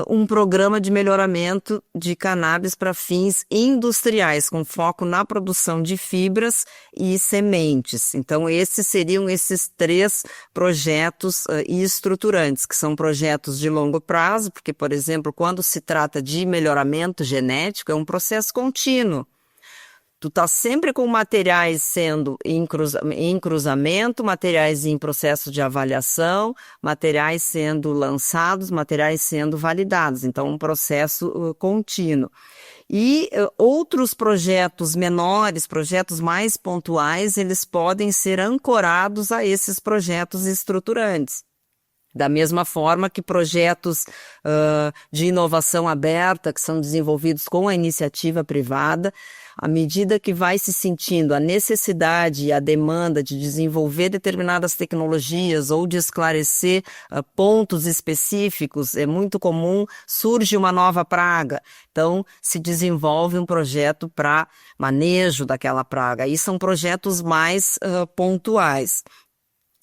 um programa de melhoramento de cannabis para fins industriais, com foco na produção de fibras e sementes. Então, esses seriam esses 3 projetos estruturantes, que são projetos de longo prazo, porque, por exemplo, quando se trata de melhoramento genético, é um processo contínuo. Tu tá sempre com materiais sendo em cruzamento, materiais em processo de avaliação, materiais sendo lançados, materiais sendo validados. Então, um processo contínuo. E outros projetos menores, projetos mais pontuais, eles podem ser ancorados a esses projetos estruturantes. Da mesma forma que projetos de inovação aberta, que são desenvolvidos com a iniciativa privada, à medida que vai se sentindo a necessidade e a demanda de desenvolver determinadas tecnologias ou de esclarecer pontos específicos, é muito comum, surge uma nova praga. Então, se desenvolve um projeto para manejo daquela praga. Aí são projetos mais pontuais.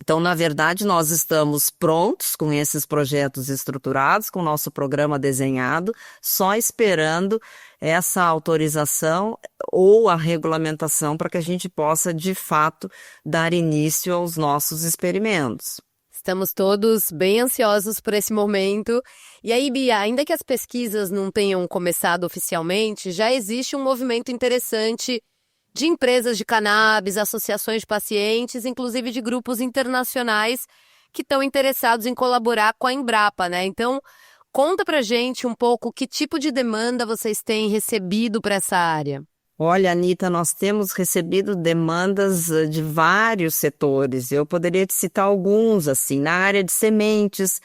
Então, na verdade, nós estamos prontos com esses projetos estruturados, com o nosso programa desenhado, só esperando essa autorização ou a regulamentação para que a gente possa, de fato, dar início aos nossos experimentos. Estamos todos bem ansiosos por esse momento. E aí, Bia, ainda que as pesquisas não tenham começado oficialmente, já existe um movimento interessante de empresas de cannabis, associações de pacientes, inclusive de grupos internacionais que estão interessados em colaborar com a Embrapa, né? Então, conta pra gente um pouco que tipo de demanda vocês têm recebido para essa área. Olha, Anita, nós temos recebido demandas de vários setores. Eu poderia te citar alguns, assim, na área de sementes,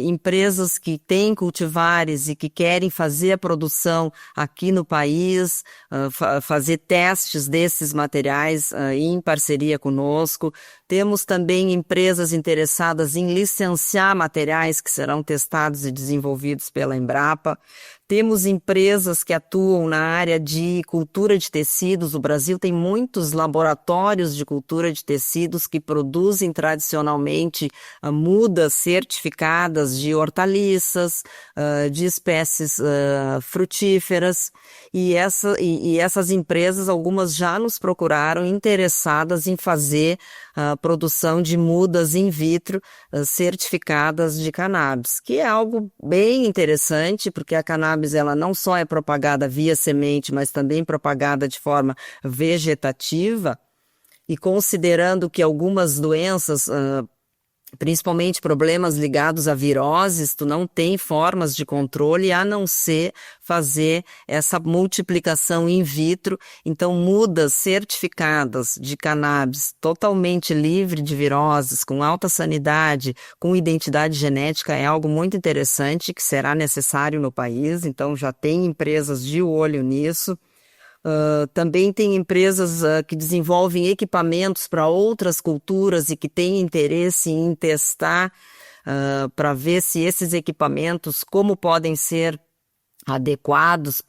empresas que têm cultivares e que querem fazer a produção aqui no país, fazer testes desses materiais em parceria conosco. Temos também empresas interessadas em licenciar materiais que serão testados e desenvolvidos pela Embrapa. Temos empresas que atuam na área de cultura de tecidos. O Brasil tem muitos laboratórios de cultura de tecidos que produzem tradicionalmente mudas certificadas de hortaliças, de espécies frutíferas. E essas empresas, algumas já nos procuraram interessadas em fazer a produção de mudas in vitro certificadas de cannabis, que é algo bem interessante, porque a cannabis ela não só é propagada via semente, mas também propagada de forma vegetativa, e considerando que algumas doenças, principalmente problemas ligados a viroses, tu não tem formas de controle a não ser fazer essa multiplicação in vitro. Então, mudas certificadas de cannabis totalmente livre de viroses, com alta sanidade, com identidade genética, é algo muito interessante que será necessário no país. Então, já tem empresas de olho nisso. Também tem empresas que desenvolvem equipamentos para outras culturas e que têm interesse em testar para ver se esses equipamentos, como podem ser adequados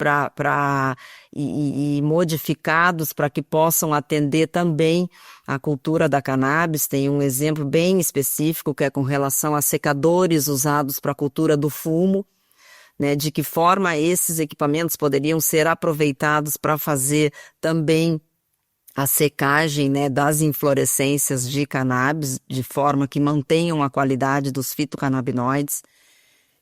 e modificados para que possam atender também a cultura da cannabis. Tem um exemplo bem específico que é com relação a secadores usados para a cultura do fumo. Né, de que forma esses equipamentos poderiam ser aproveitados para fazer também a secagem, né, das inflorescências de cannabis, de forma que mantenham a qualidade dos fitocannabinoides.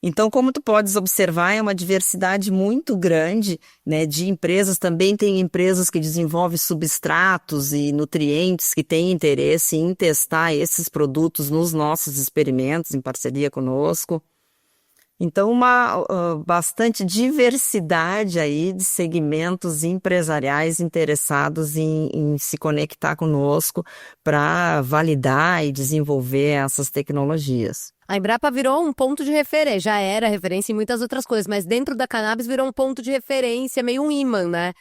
Então, como tu podes observar, é uma diversidade muito grande, né, de empresas. Também tem empresas que desenvolvem substratos e nutrientes que têm interesse em testar esses produtos nos nossos experimentos, em parceria conosco. Então, bastante diversidade aí de segmentos empresariais interessados em se conectar conosco para validar e desenvolver essas tecnologias. A Embrapa virou um ponto de referência, já era referência em muitas outras coisas, mas dentro da cannabis virou um ponto de referência, meio um imã, né?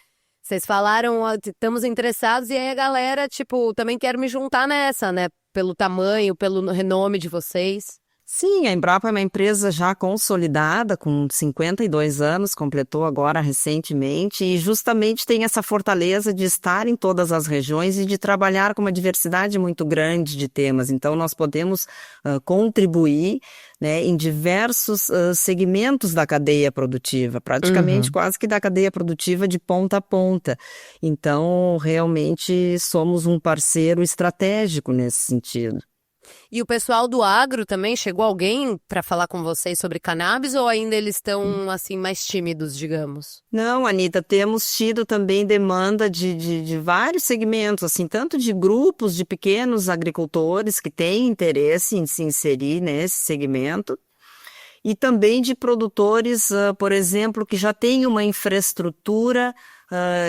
Vocês falaram, estamos interessados, e aí a galera, também quer me juntar nessa, né? Pelo tamanho, pelo renome de vocês. Sim, a Embrapa é uma empresa já consolidada, com 52 anos, completou agora recentemente, e justamente tem essa fortaleza de estar em todas as regiões e de trabalhar com uma diversidade muito grande de temas. Então, nós podemos contribuir, né, em diversos segmentos da cadeia produtiva, praticamente quase que da cadeia produtiva de ponta a ponta. Então, realmente somos um parceiro estratégico nesse sentido. E o pessoal do agro também, chegou alguém para falar com vocês sobre cannabis, ou ainda eles estão assim mais tímidos, digamos? Não, Anita, temos tido também demanda de vários segmentos, assim, tanto de grupos de pequenos agricultores que têm interesse em se inserir nesse segmento, e também de produtores, por exemplo, que já têm uma infraestrutura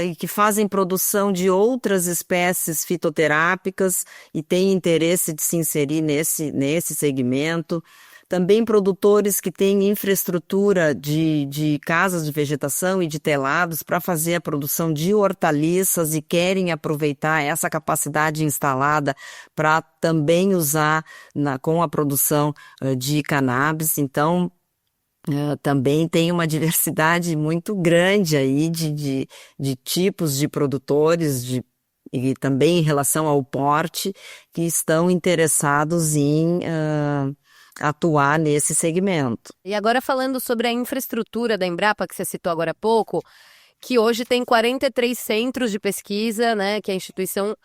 e que fazem produção de outras espécies fitoterápicas e têm interesse de se inserir nesse segmento. Também produtores que têm infraestrutura de casas de vegetação e de telados para fazer a produção de hortaliças e querem aproveitar essa capacidade instalada para também usar com a produção de cannabis. Então, também tem uma diversidade muito grande aí de tipos de produtores e também em relação ao porte que estão interessados em atuar nesse segmento. E agora falando sobre a infraestrutura da Embrapa, que você citou agora há pouco, que hoje tem 43 centros de pesquisa, né, que a instituição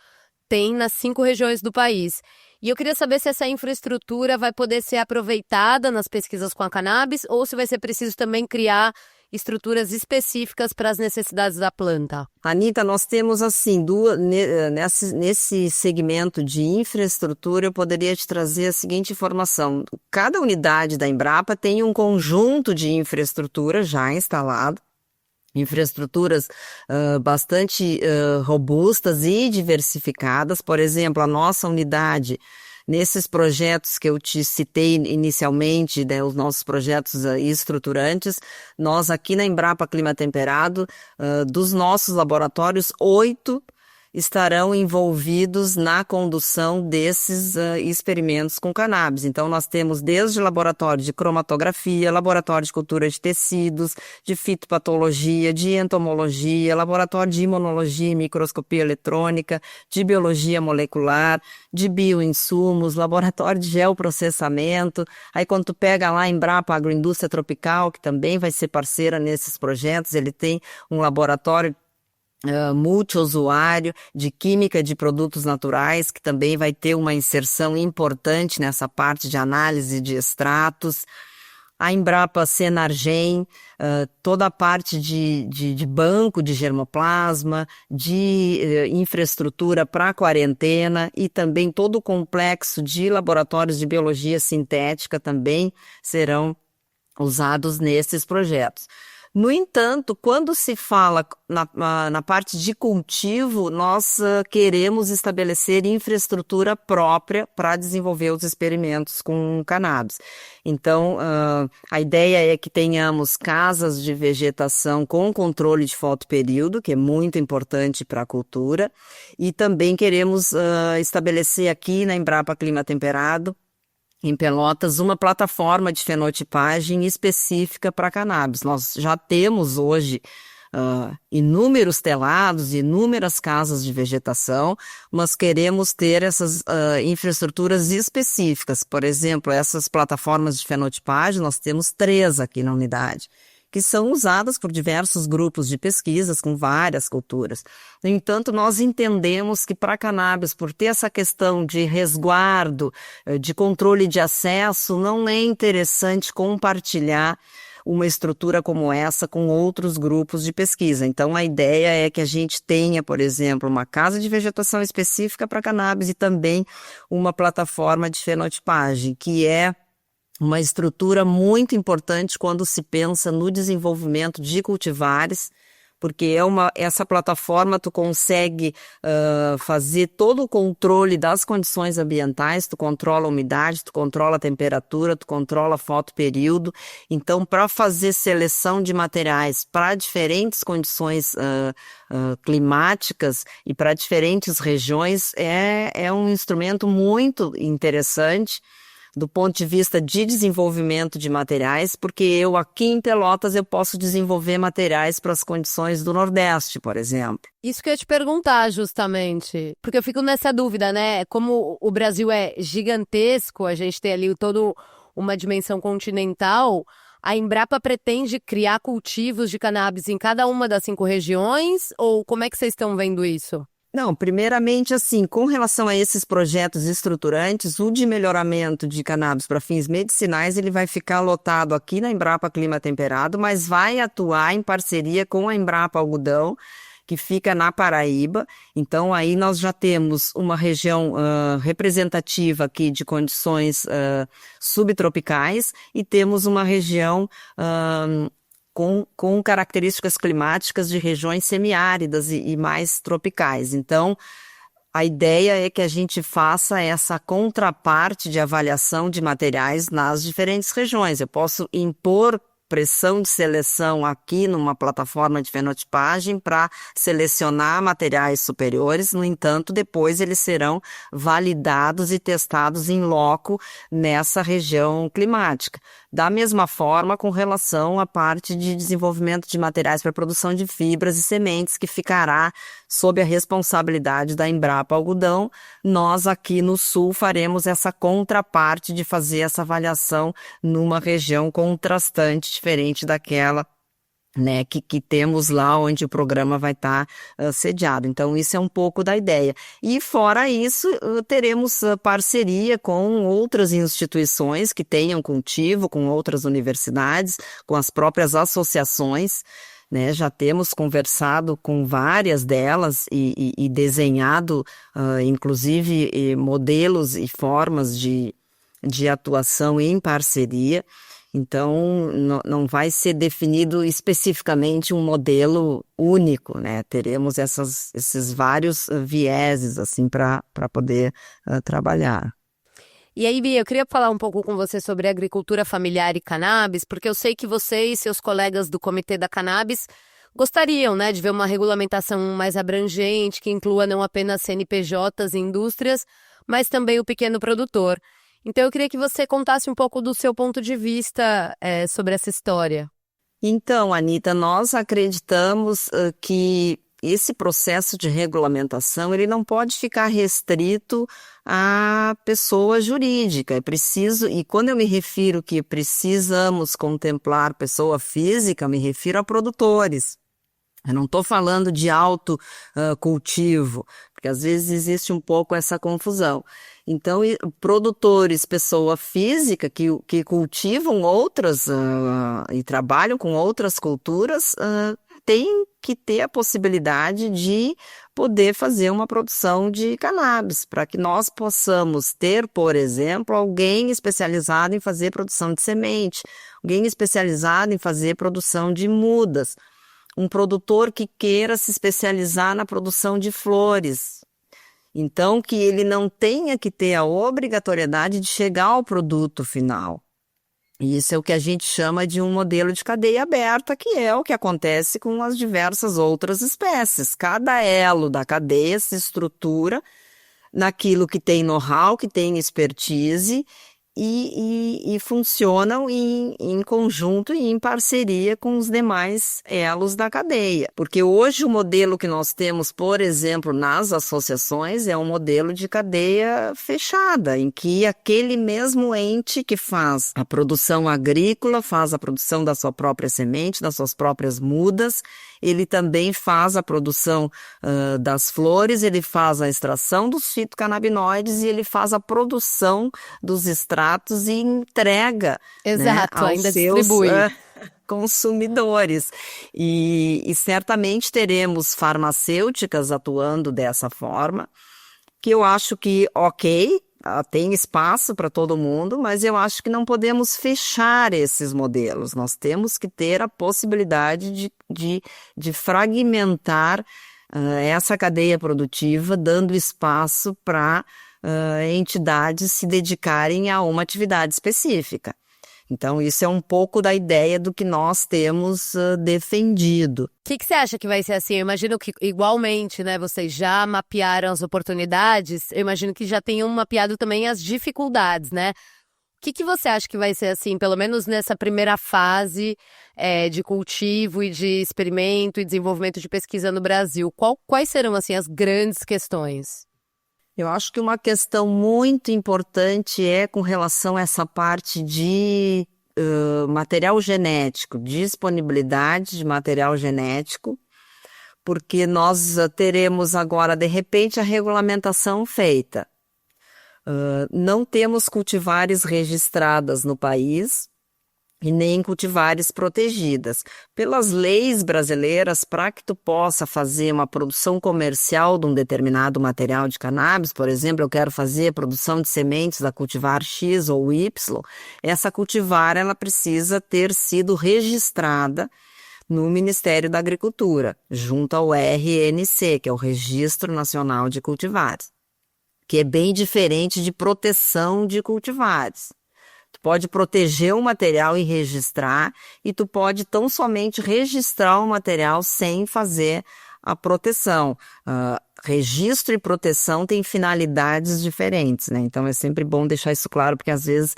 tem nas 5 regiões do país. E eu queria saber se essa infraestrutura vai poder ser aproveitada nas pesquisas com a cannabis ou se vai ser preciso também criar estruturas específicas para as necessidades da planta. Anita, nós temos assim, nesse segmento de infraestrutura, eu poderia te trazer a seguinte informação. Cada unidade da Embrapa tem um conjunto de infraestrutura já instalado, infraestruturas bastante robustas e diversificadas. Por exemplo, a nossa unidade Nesses projetos que eu te citei inicialmente, né, os nossos projetos estruturantes, nós aqui na Embrapa Clima Temperado, dos nossos laboratórios, 8 estarão envolvidos na condução desses experimentos com cannabis. Então, nós temos desde laboratório de cromatografia, laboratório de cultura de tecidos, de fitopatologia, de entomologia, laboratório de imunologia e microscopia eletrônica, de biologia molecular, de bioinsumos, laboratório de geoprocessamento. Aí, quando tu pega lá a Embrapa Agroindústria Tropical, que também vai ser parceira nesses projetos, ele tem um laboratório multiusuário de química de produtos naturais, que também vai ter uma inserção importante nessa parte de análise de extratos. A Embrapa Senargem, toda a parte de banco de germoplasma, de infraestrutura para quarentena e também todo o complexo de laboratórios de biologia sintética também serão usados nesses projetos. No entanto, quando se fala na parte de cultivo, nós queremos estabelecer infraestrutura própria para desenvolver os experimentos com cannabis. Então, a ideia é que tenhamos casas de vegetação com controle de fotoperíodo, que é muito importante para a cultura, e também queremos estabelecer aqui na Embrapa Clima Temperado, em Pelotas, uma plataforma de fenotipagem específica para cannabis. Nós já temos hoje inúmeros telados, inúmeras casas de vegetação, mas queremos ter essas infraestruturas específicas. Por exemplo, essas plataformas de fenotipagem, nós temos 3 aqui na unidade, que são usadas por diversos grupos de pesquisas com várias culturas. No entanto, nós entendemos que para cannabis, por ter essa questão de resguardo, de controle de acesso, não é interessante compartilhar uma estrutura como essa com outros grupos de pesquisa. Então, a ideia é que a gente tenha, por exemplo, uma casa de vegetação específica para cannabis e também uma plataforma de fenotipagem, que é uma estrutura muito importante quando se pensa no desenvolvimento de cultivares, porque essa plataforma tu consegue fazer todo o controle das condições ambientais, tu controla a umidade, tu controla a temperatura, tu controla o fotoperíodo. Então, para fazer seleção de materiais para diferentes condições climáticas e para diferentes regiões, é um instrumento muito interessante do ponto de vista de desenvolvimento de materiais, porque eu aqui em Pelotas eu posso desenvolver materiais para as condições do Nordeste, por exemplo. Isso que eu ia te perguntar justamente, porque eu fico nessa dúvida, né? Como o Brasil é gigantesco, a gente tem ali toda uma dimensão continental, a Embrapa pretende criar cultivos de cannabis em cada uma das 5 regiões, ou como é que vocês estão vendo isso? Não, primeiramente, assim, com relação a esses projetos estruturantes, o de melhoramento de cannabis para fins medicinais, ele vai ficar lotado aqui na Embrapa Clima Temperado, mas vai atuar em parceria com a Embrapa Algodão, que fica na Paraíba. Então, aí nós já temos uma região representativa aqui de condições subtropicais e temos uma região com características climáticas de regiões semiáridas e mais tropicais. Então, a ideia é que a gente faça essa contraparte de avaliação de materiais nas diferentes regiões. Eu posso impor pressão de seleção aqui numa plataforma de fenotipagem para selecionar materiais superiores, no entanto, depois eles serão validados e testados em loco nessa região climática. Da mesma forma, com relação à parte de desenvolvimento de materiais para produção de fibras e sementes, que ficará sob a responsabilidade da Embrapa Algodão, nós aqui no Sul faremos essa contraparte de fazer essa avaliação numa região contrastante, diferente daquela, né, que temos lá onde o programa vai estar sediado. Então, isso é um pouco da ideia. E, fora isso, teremos parceria com outras instituições que tenham cultivo, com outras universidades, com as próprias associações, né? Já temos conversado com várias delas e desenhado, inclusive, modelos e formas de atuação em parceria. Então, não vai ser definido especificamente um modelo único, né? Teremos esses vários vieses assim, para poder trabalhar. E aí, Bia, eu queria falar um pouco com você sobre agricultura familiar e cannabis, porque eu sei que você e seus colegas do Comitê da Cannabis gostariam, né, de ver uma regulamentação mais abrangente, que inclua não apenas CNPJs e indústrias, mas também o pequeno produtor. Então, eu queria que você contasse um pouco do seu ponto de vista sobre essa história. Então, Anita, nós acreditamos que esse processo de regulamentação ele não pode ficar restrito à pessoa jurídica. É preciso, e quando eu me refiro que precisamos contemplar pessoa física, me refiro a produtores. Eu não estou falando de autocultivo, porque às vezes existe um pouco essa confusão. Então, produtores, pessoa física que cultivam outras e trabalham com outras culturas, têm que ter a possibilidade de poder fazer uma produção de cannabis, para que nós possamos ter, por exemplo, alguém especializado em fazer produção de semente, alguém especializado em fazer produção de mudas, um produtor que queira se especializar na produção de flores. Então, que ele não tenha que ter a obrigatoriedade de chegar ao produto final. E isso é o que a gente chama de um modelo de cadeia aberta, que é o que acontece com as diversas outras espécies. Cada elo da cadeia se estrutura naquilo que tem know-how, que tem expertise, e funcionam em conjunto e em parceria com os demais elos da cadeia. Porque hoje o modelo que nós temos, por exemplo, nas associações, é um modelo de cadeia fechada, em que aquele mesmo ente que faz a produção agrícola, faz a produção da sua própria semente, das suas próprias mudas, ele também faz a produção das flores, ele faz a extração dos fitocannabinoides e ele faz a produção dos extratos e entrega, Exato, né, ainda aos seus distribui. consumidores. E certamente teremos farmacêuticas atuando dessa forma, que eu acho que, ok, tem espaço para todo mundo, mas eu acho que não podemos fechar esses modelos. Nós temos que ter a possibilidade de fragmentar essa cadeia produtiva, dando espaço para entidades se dedicarem a uma atividade específica. Então, isso é um pouco da ideia do que nós temos defendido. O que você acha que vai ser assim? Eu imagino que, igualmente, né, vocês já mapearam as oportunidades, eu imagino que já tenham mapeado também as dificuldades, né? O que você acha que vai ser assim, pelo menos nessa primeira fase de cultivo e de experimento e desenvolvimento de pesquisa no Brasil? Quais serão, assim, as grandes questões? Eu acho que uma questão muito importante é com relação a essa parte de material genético, disponibilidade de material genético, porque nós teremos agora, de repente, a regulamentação feita. Não temos cultivares registradas no país e nem cultivares protegidas. Pelas leis brasileiras, para que tu possa fazer uma produção comercial de um determinado material de cannabis, por exemplo, eu quero fazer a produção de sementes da cultivar X ou Y, essa cultivar ela precisa ter sido registrada no Ministério da Agricultura, junto ao RNC, que é o Registro Nacional de Cultivares, que é bem diferente de proteção de cultivares. Tu pode proteger o material e registrar, e tu pode tão somente registrar o material sem fazer a proteção. Registro e proteção têm finalidades diferentes, né? Então é sempre bom deixar isso claro, porque às vezes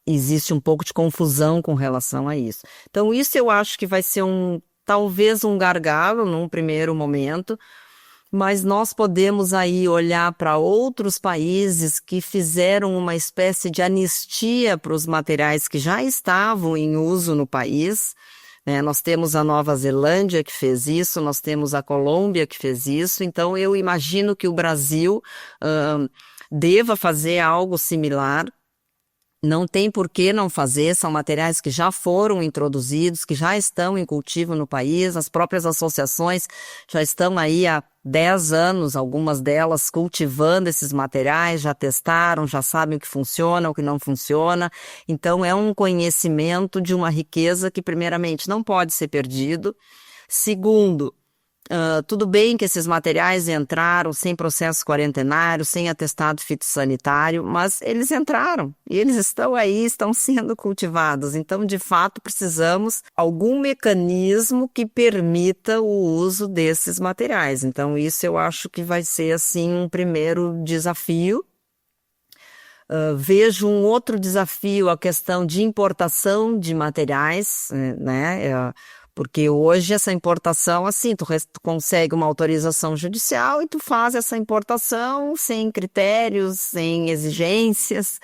existe um pouco de confusão com relação a isso. Então isso eu acho que vai ser talvez um gargalo num primeiro momento, mas nós podemos aí olhar para outros países que fizeram uma espécie de anistia para os materiais que já estavam em uso no país, né? Nós temos a Nova Zelândia que fez isso, nós temos a Colômbia que fez isso, então eu imagino que o Brasil deva fazer algo similar. Não tem por que não fazer, são materiais que já foram introduzidos, que já estão em cultivo no país, as próprias associações já estão aí há 10 anos, algumas delas cultivando esses materiais, já testaram, já sabem o que funciona, o que não funciona. Então é um conhecimento de uma riqueza que primeiramente não pode ser perdido. Segundo, Tudo bem que esses materiais entraram sem processo quarentenário, sem atestado fitossanitário, mas eles entraram e eles estão aí, estão sendo cultivados. Então, de fato, precisamos de algum mecanismo que permita o uso desses materiais. Então, isso eu acho que vai ser, assim, um primeiro desafio. Vejo um outro desafio, a questão de importação de materiais, né? Porque hoje essa importação, assim, tu consegue uma autorização judicial e tu faz essa importação sem critérios, sem exigências,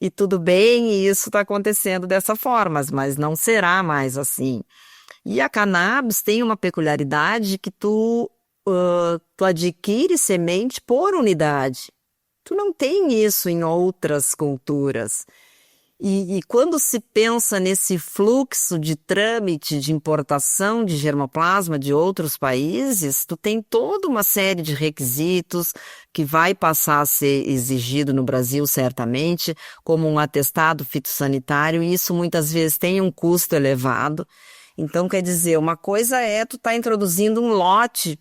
e tudo bem, e isso está acontecendo dessa forma, mas não será mais assim. E a cannabis tem uma peculiaridade que tu adquire semente por unidade. Tu não tem isso em outras culturas. E quando se pensa nesse fluxo de trâmite de importação de germoplasma de outros países, tu tem toda uma série de requisitos que vai passar a ser exigido no Brasil, certamente, como um atestado fitossanitário, e isso muitas vezes tem um custo elevado. Então, quer dizer, uma coisa é tu tá introduzindo um lote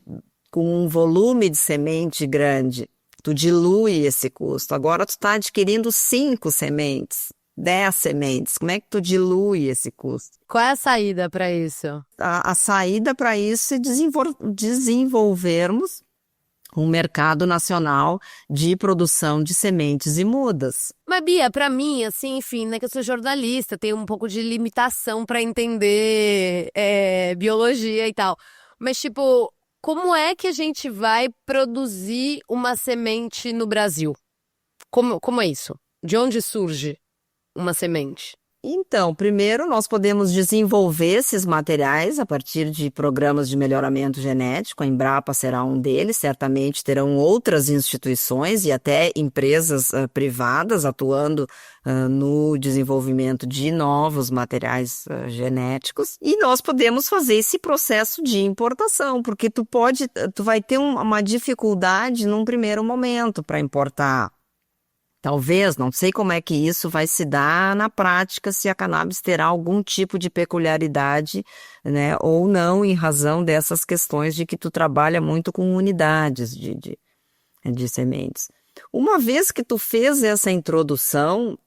com um volume de semente grande, tu dilui esse custo. Agora tu está adquirindo 5 sementes. 10 sementes, como é que tu dilui esse custo? Qual é a saída para isso? A saída para isso é desenvolvermos um mercado nacional de produção de sementes e mudas. Mas, Bia, para mim, assim, enfim, né, que eu sou jornalista, tenho um pouco de limitação para entender biologia e tal. Mas, tipo, como é que a gente vai produzir uma semente no Brasil? Como é isso? De onde surge uma semente? Então, primeiro nós podemos desenvolver esses materiais a partir de programas de melhoramento genético. A Embrapa será um deles, certamente terão outras instituições e até empresas privadas atuando no desenvolvimento de novos materiais genéticos. E nós podemos fazer esse processo de importação, porque tu vai ter uma dificuldade num primeiro momento para importar. Talvez, não sei como é que isso vai se dar na prática, se a cannabis terá algum tipo de peculiaridade, né, ou não, em razão dessas questões de que tu trabalha muito com unidades de sementes. Uma vez que tu fez essa introdução,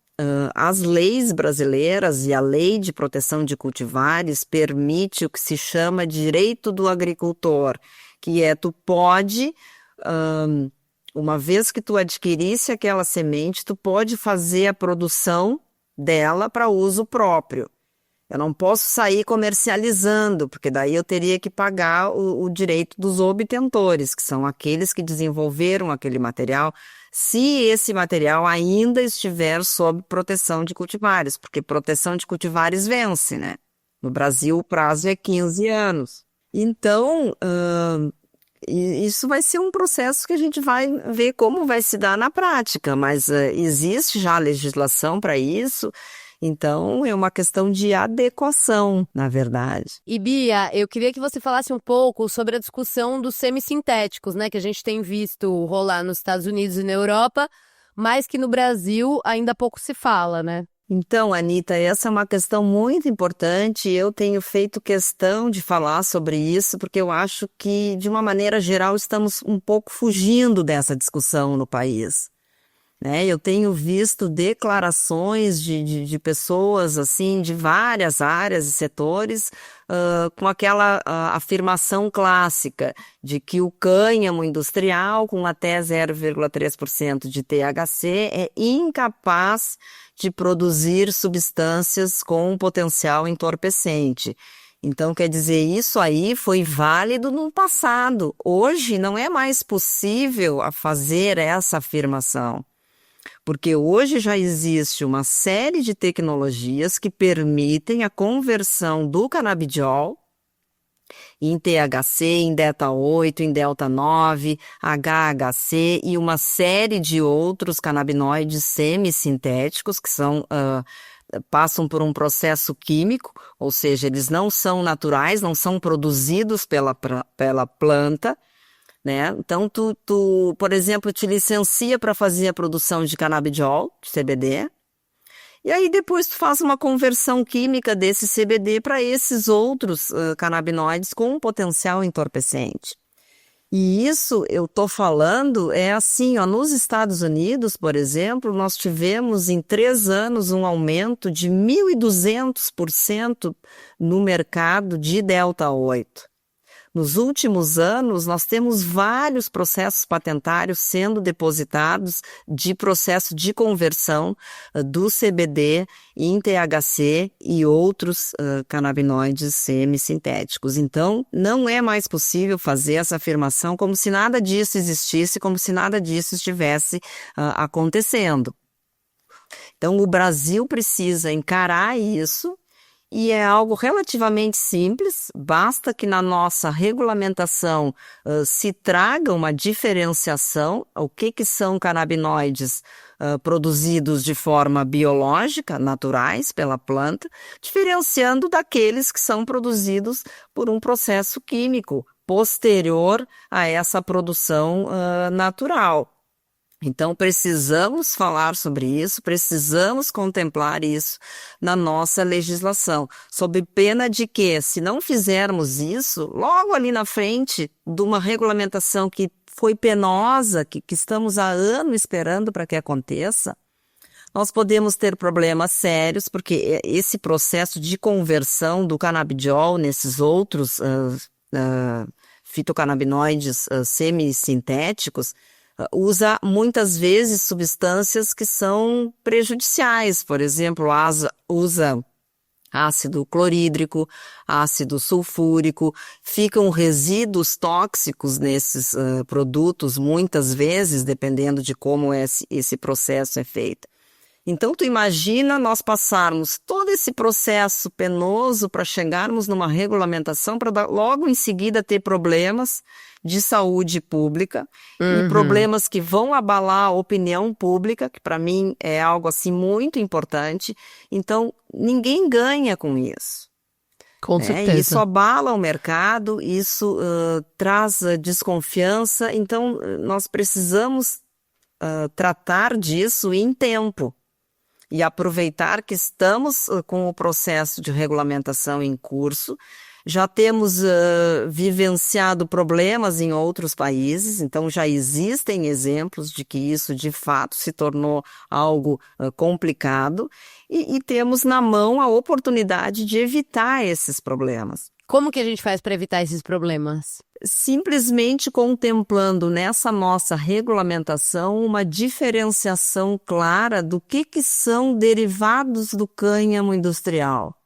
as leis brasileiras e a Lei de Proteção de Cultivares permite o que se chama direito do agricultor, que é tu pode... uma vez que tu adquirisse aquela semente, tu pode fazer a produção dela para uso próprio. Eu não posso sair comercializando, porque daí eu teria que pagar o direito dos obtentores, que são aqueles que desenvolveram aquele material, se esse material ainda estiver sob proteção de cultivares, porque proteção de cultivares vence, né? No Brasil o prazo é 15 anos. Então... E isso vai ser um processo que a gente vai ver como vai se dar na prática, mas existe já legislação para isso, então é uma questão de adequação, na verdade. E Bia, eu queria que você falasse um pouco sobre a discussão dos semissintéticos, né, que a gente tem visto rolar nos Estados Unidos e na Europa, mas que no Brasil ainda pouco se fala, né? Então, Anita, essa é uma questão muito importante e eu tenho feito questão de falar sobre isso porque eu acho que, de uma maneira geral, estamos um pouco fugindo dessa discussão no país. Né? Eu tenho visto declarações de pessoas assim, de várias áreas e setores com aquela afirmação clássica de que o cânhamo industrial com até 0,3% de THC é incapaz de produzir substâncias com potencial entorpecente. Então, quer dizer, isso aí foi válido no passado. Hoje não é mais possível fazer essa afirmação. Porque hoje já existe uma série de tecnologias que permitem a conversão do canabidiol em THC, em Delta-8, em Delta-9, HHC e uma série de outros canabinoides semissintéticos que passam por um processo químico, ou seja, eles não são naturais, não são produzidos pela planta, né? Então, tu, por exemplo, te licencia para fazer a produção de canabidiol, de CBD, E aí depois tu faz uma conversão química desse CBD para esses outros canabinoides com um potencial entorpecente. E isso eu tô falando é assim, ó, nos Estados Unidos, por exemplo, nós tivemos em 3 anos um aumento de 1.200% no mercado de Delta-8. Nos últimos anos, nós temos vários processos patentários sendo depositados de processo de conversão do CBD em THC e outros canabinoides semissintéticos. Então, não é mais possível fazer essa afirmação como se nada disso existisse, como se nada disso estivesse acontecendo. Então, o Brasil precisa encarar isso. E é algo relativamente simples, basta que na nossa regulamentação se traga uma diferenciação, o que são canabinoides produzidos de forma biológica, naturais, pela planta, diferenciando daqueles que são produzidos por um processo químico posterior a essa produção natural. Então, precisamos falar sobre isso, precisamos contemplar isso na nossa legislação, sob pena de que, se não fizermos isso, logo ali na frente de uma regulamentação que foi penosa, que estamos há anos esperando para que aconteça, nós podemos ter problemas sérios, porque esse processo de conversão do canabidiol nesses outros fitocannabinoides semissintéticos usa muitas vezes substâncias que são prejudiciais, por exemplo, usa ácido clorídrico, ácido sulfúrico, ficam resíduos tóxicos nesses produtos muitas vezes, dependendo de como esse processo é feito. Então, tu imagina nós passarmos todo esse processo penoso para chegarmos numa regulamentação para logo em seguida ter problemas de saúde pública e problemas que vão abalar a opinião pública, que para mim é algo assim muito importante. Então, ninguém ganha com isso. Com certeza. Isso abala o mercado, isso traz desconfiança. Então, nós precisamos tratar disso em tempo. E aproveitar que estamos com o processo de regulamentação em curso, já temos vivenciado problemas em outros países, então já existem exemplos de que isso de fato se tornou algo complicado e temos na mão a oportunidade de evitar esses problemas. Como que a gente faz para evitar esses problemas? Simplesmente contemplando nessa nossa regulamentação uma diferenciação clara do que são derivados do cânhamo industrial.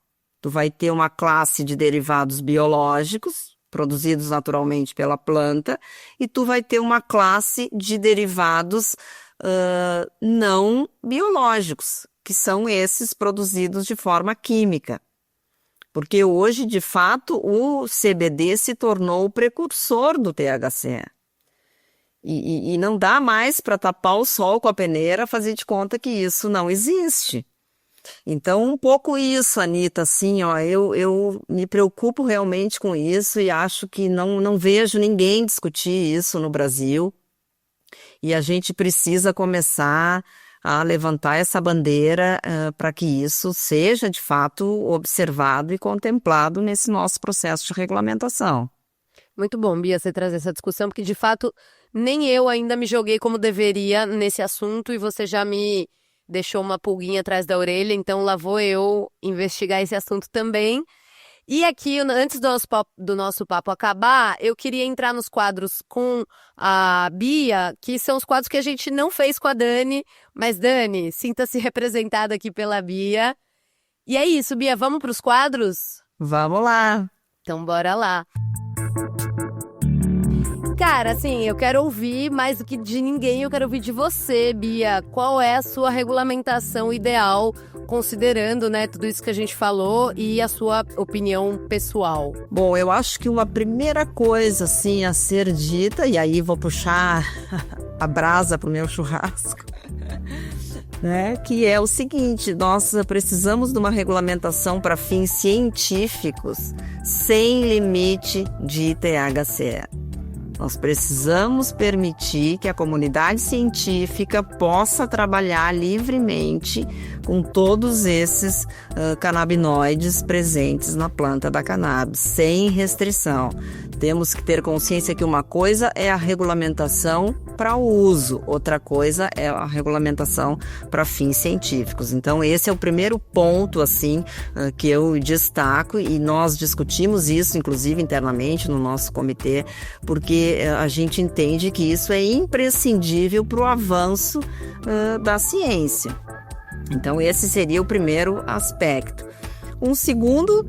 Tu vai ter uma classe de derivados biológicos, produzidos naturalmente pela planta, e tu vai ter uma classe de derivados não biológicos, que são esses produzidos de forma química. Porque hoje, de fato, o CBD se tornou o precursor do THC. E não dá mais para tapar o sol com a peneira, fazer de conta que isso não existe. Então, um pouco isso, Anitta, assim, ó, eu me preocupo realmente com isso e acho que não vejo ninguém discutir isso no Brasil. E a gente precisa começar a levantar essa bandeira para que isso seja, de fato, observado e contemplado nesse nosso processo de regulamentação. Muito bom, Bia, você trazer essa discussão, porque, de fato, nem eu ainda me joguei como deveria nesse assunto e você já me deixou uma pulguinha atrás da orelha, então lá vou eu investigar esse assunto também. E aqui, antes do nosso papo acabar, eu queria entrar nos quadros com a Bia, que são os quadros que a gente não fez com a Dani. Mas, Dani, sinta-se representada aqui pela Bia. E é isso, Bia, vamos para os quadros? Vamos lá! Então, bora lá! Cara, assim, eu quero ouvir mais do que de ninguém, eu quero ouvir de você, Bia. Qual é a sua regulamentação ideal, considerando, né, tudo isso que a gente falou e a sua opinião pessoal? Bom, eu acho que uma primeira coisa, assim, a ser dita, e aí vou puxar a brasa pro meu churrasco, né, que é o seguinte: nós precisamos de uma regulamentação para fins científicos sem limite de THC. Nós precisamos permitir que a comunidade científica possa trabalhar livremente com todos esses canabinoides presentes na planta da cannabis, sem restrição. Temos que ter consciência que uma coisa é a regulamentação para o uso, outra coisa é a regulamentação para fins científicos. Então esse é o primeiro ponto assim que eu destaco, e nós discutimos isso inclusive internamente no nosso comitê, porque a gente entende que isso é imprescindível para o avanço da ciência. Então esse seria o primeiro aspecto. Um segundo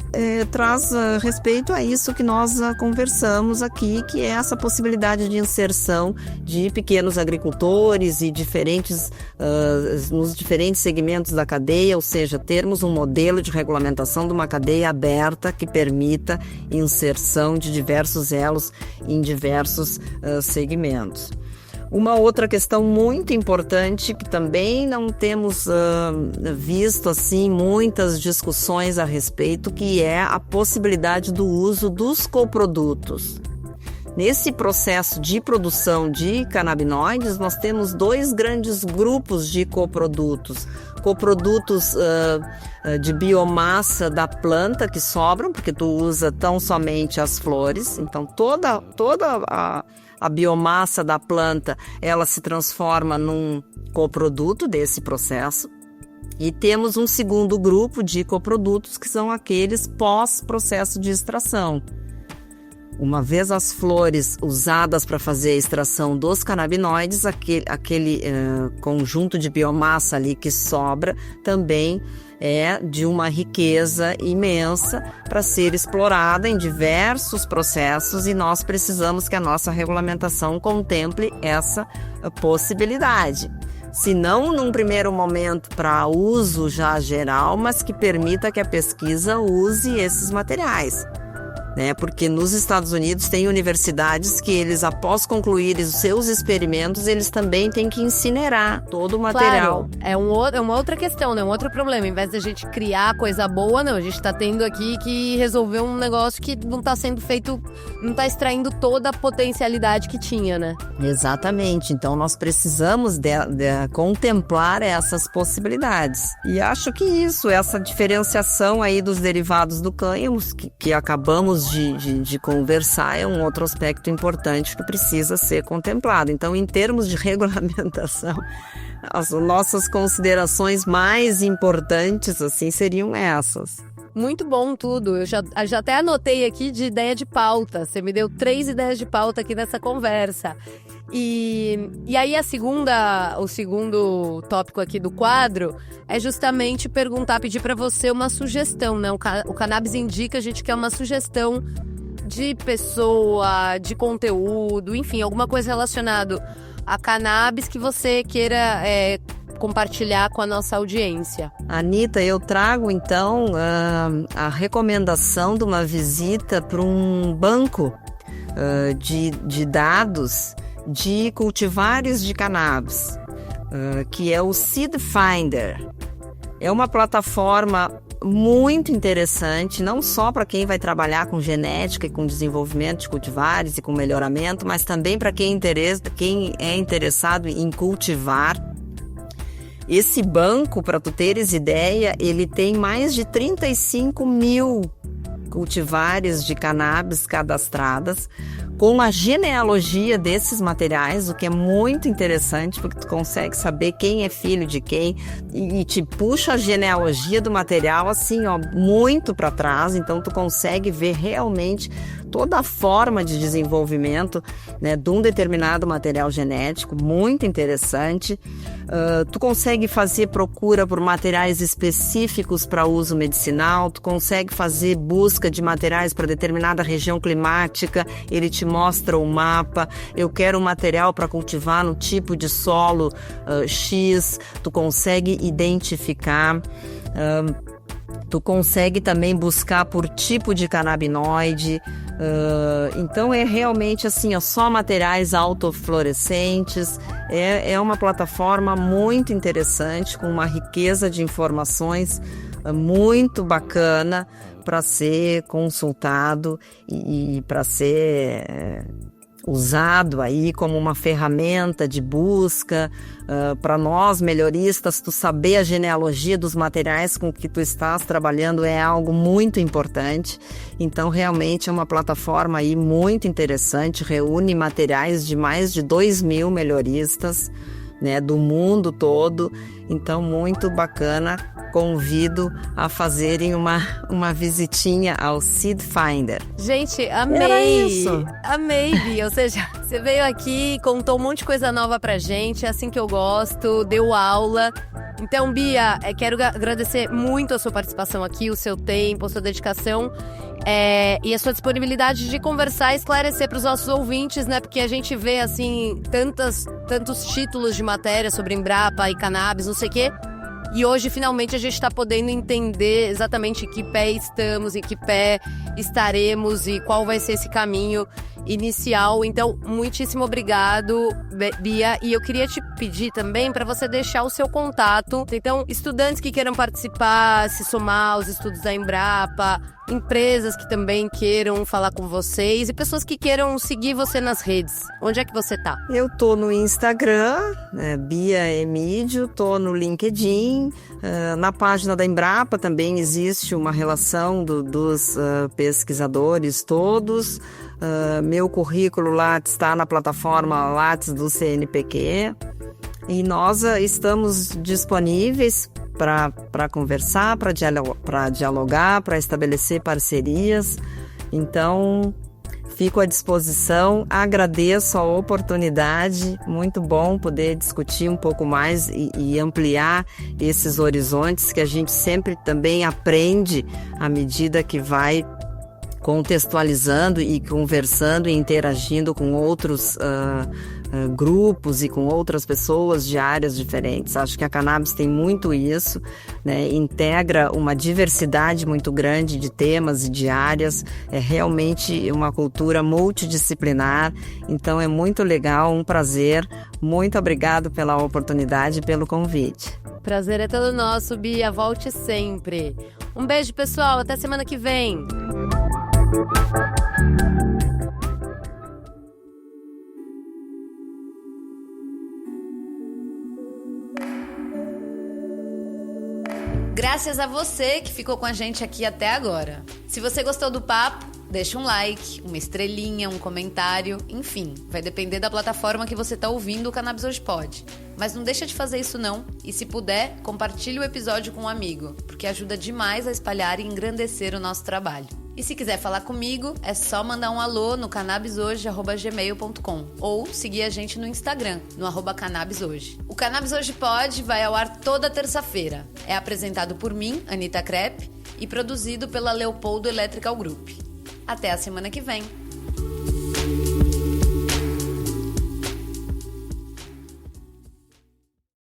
traz respeito a isso que nós conversamos aqui, que é essa possibilidade de inserção de pequenos agricultores e nos diferentes segmentos da cadeia, ou seja, termos um modelo de regulamentação de uma cadeia aberta que permita inserção de diversos elos em diversos segmentos. Uma outra questão muito importante que também não temos visto assim muitas discussões a respeito, que é a possibilidade do uso dos coprodutos. Nesse processo de produção de canabinoides, nós temos 2 grandes grupos de coprodutos. Coprodutos de biomassa da planta que sobram, porque tu usa tão somente as flores, então toda a biomassa da planta, ela se transforma num coproduto desse processo. E temos um segundo grupo de coprodutos, que são aqueles pós-processo de extração. Uma vez as flores usadas para fazer a extração dos canabinoides, aquele conjunto de biomassa ali que sobra também é de uma riqueza imensa para ser explorada em diversos processos, e nós precisamos que a nossa regulamentação contemple essa possibilidade. Se não num primeiro momento para uso já geral, mas que permita que a pesquisa use esses materiais. Porque nos Estados Unidos tem universidades que eles, após concluírem os seus experimentos, eles também têm que incinerar todo o material. Claro, é uma outra questão, né? Um outro problema. Em vez de a gente criar coisa boa, não, a gente tá tendo aqui que resolver um negócio que não tá sendo feito, não tá extraindo toda a potencialidade que tinha, né? Exatamente. Então nós precisamos de contemplar essas possibilidades. E acho que essa diferenciação aí dos derivados do cânhamo, que acabamos de conversar, é um outro aspecto importante que precisa ser contemplado. Então, em termos de regulamentação, as nossas considerações mais importantes assim seriam essas. Muito bom tudo. Eu já até anotei aqui de ideia de pauta. Você me deu 3 ideias de pauta aqui nessa conversa. E aí o segundo tópico aqui do quadro é justamente pedir para você uma sugestão, né? O Cannabis Indica, a gente quer uma sugestão de pessoa, de conteúdo, enfim, alguma coisa relacionada a cannabis que você queira compartilhar com a nossa audiência. Anita, eu trago então a recomendação de uma visita para um banco de dados de cultivares de cannabis, que é o Seed Finder. É uma plataforma muito interessante, não só para quem vai trabalhar com genética e com desenvolvimento de cultivares e com melhoramento, mas também para quem é interessado em cultivar. Esse banco, para tu teres ideia, ele tem mais de 35 mil cultivares de cannabis cadastradas, com a genealogia desses materiais, o que é muito interessante, porque tu consegue saber quem é filho de quem e te puxa a genealogia do material assim, muito para trás. Então tu consegue ver realmente toda a forma de desenvolvimento, né, de um determinado material genético, muito interessante. Tu consegue fazer procura por materiais específicos para uso medicinal, tu consegue fazer busca de materiais para determinada região climática, ele te mostra o mapa. Eu quero um material para cultivar no tipo de solo X, tu consegue identificar. Tu consegue também buscar por tipo de canabinoide. Então é realmente assim, só materiais autofluorescentes. É uma plataforma muito interessante, com uma riqueza de informações muito bacana para ser consultado e para ser usado aí como uma ferramenta de busca para nós melhoristas. Tu saber a genealogia dos materiais com que tu estás trabalhando é algo muito importante. Então realmente é uma plataforma aí muito interessante, reúne materiais de mais de 2.000 melhoristas, né, do mundo todo. Então muito bacana, convido a fazerem uma visitinha ao Seed Finder. Gente, amei! Era isso. Amei, Bia. Ou seja, você veio aqui, contou um monte de coisa nova pra gente, é assim que eu gosto, deu aula. Então, Bia, quero agradecer muito a sua participação aqui, o seu tempo, a sua dedicação e a sua disponibilidade de conversar e esclarecer para os nossos ouvintes, né? Porque a gente vê, assim, tantos títulos de matéria sobre Embrapa e cannabis, não sei o quê. E hoje, finalmente, a gente está podendo entender exatamente em que pé estamos, em que pé estaremos e qual vai ser esse caminho inicial. Então, muitíssimo obrigado, Bia. E eu queria te pedir também para você deixar o seu contato. Então, estudantes que queiram participar, se somar aos estudos da Embrapa, empresas que também queiram falar com vocês e pessoas que queiram seguir você nas redes. Onde é que você tá? Eu tô no Instagram, Bia Emídio, tô no LinkedIn, na página da Embrapa também existe uma relação dos pesquisadores todos. Meu currículo lá está na plataforma Lattes do CNPq e nós estamos disponíveis para conversar, para dialogar, para estabelecer parcerias. Então, fico à disposição, agradeço a oportunidade, muito bom poder discutir um pouco mais e ampliar esses horizontes que a gente sempre também aprende à medida que vai contextualizando e conversando e interagindo com outros grupos e com outras pessoas de áreas diferentes. Acho que a cannabis tem muito isso, né? Integra uma diversidade muito grande de temas e de áreas, é realmente uma cultura multidisciplinar, então é muito legal, um prazer. Muito obrigado pela oportunidade e pelo convite. Prazer é todo nosso, Bia. Volte sempre. Um beijo, pessoal. Até semana que vem. Graças a você que ficou com a gente aqui até agora. Se você gostou do papo, deixa um like, uma estrelinha, um comentário, enfim, vai depender da plataforma que você está ouvindo o Cannabis Hoje Pod. Mas não deixa de fazer isso não, e se puder, compartilhe o episódio com um amigo, porque ajuda demais a espalhar e engrandecer o nosso trabalho. E se quiser falar comigo, é só mandar um alô no cannabishoje@gmail.com ou seguir a gente no Instagram, no @cannabishoje. O Cannabis Hoje Pod vai ao ar toda terça-feira. É apresentado por mim, Anitta Crepe, e produzido pela Leopoldo Electrical Group. Até a semana que vem!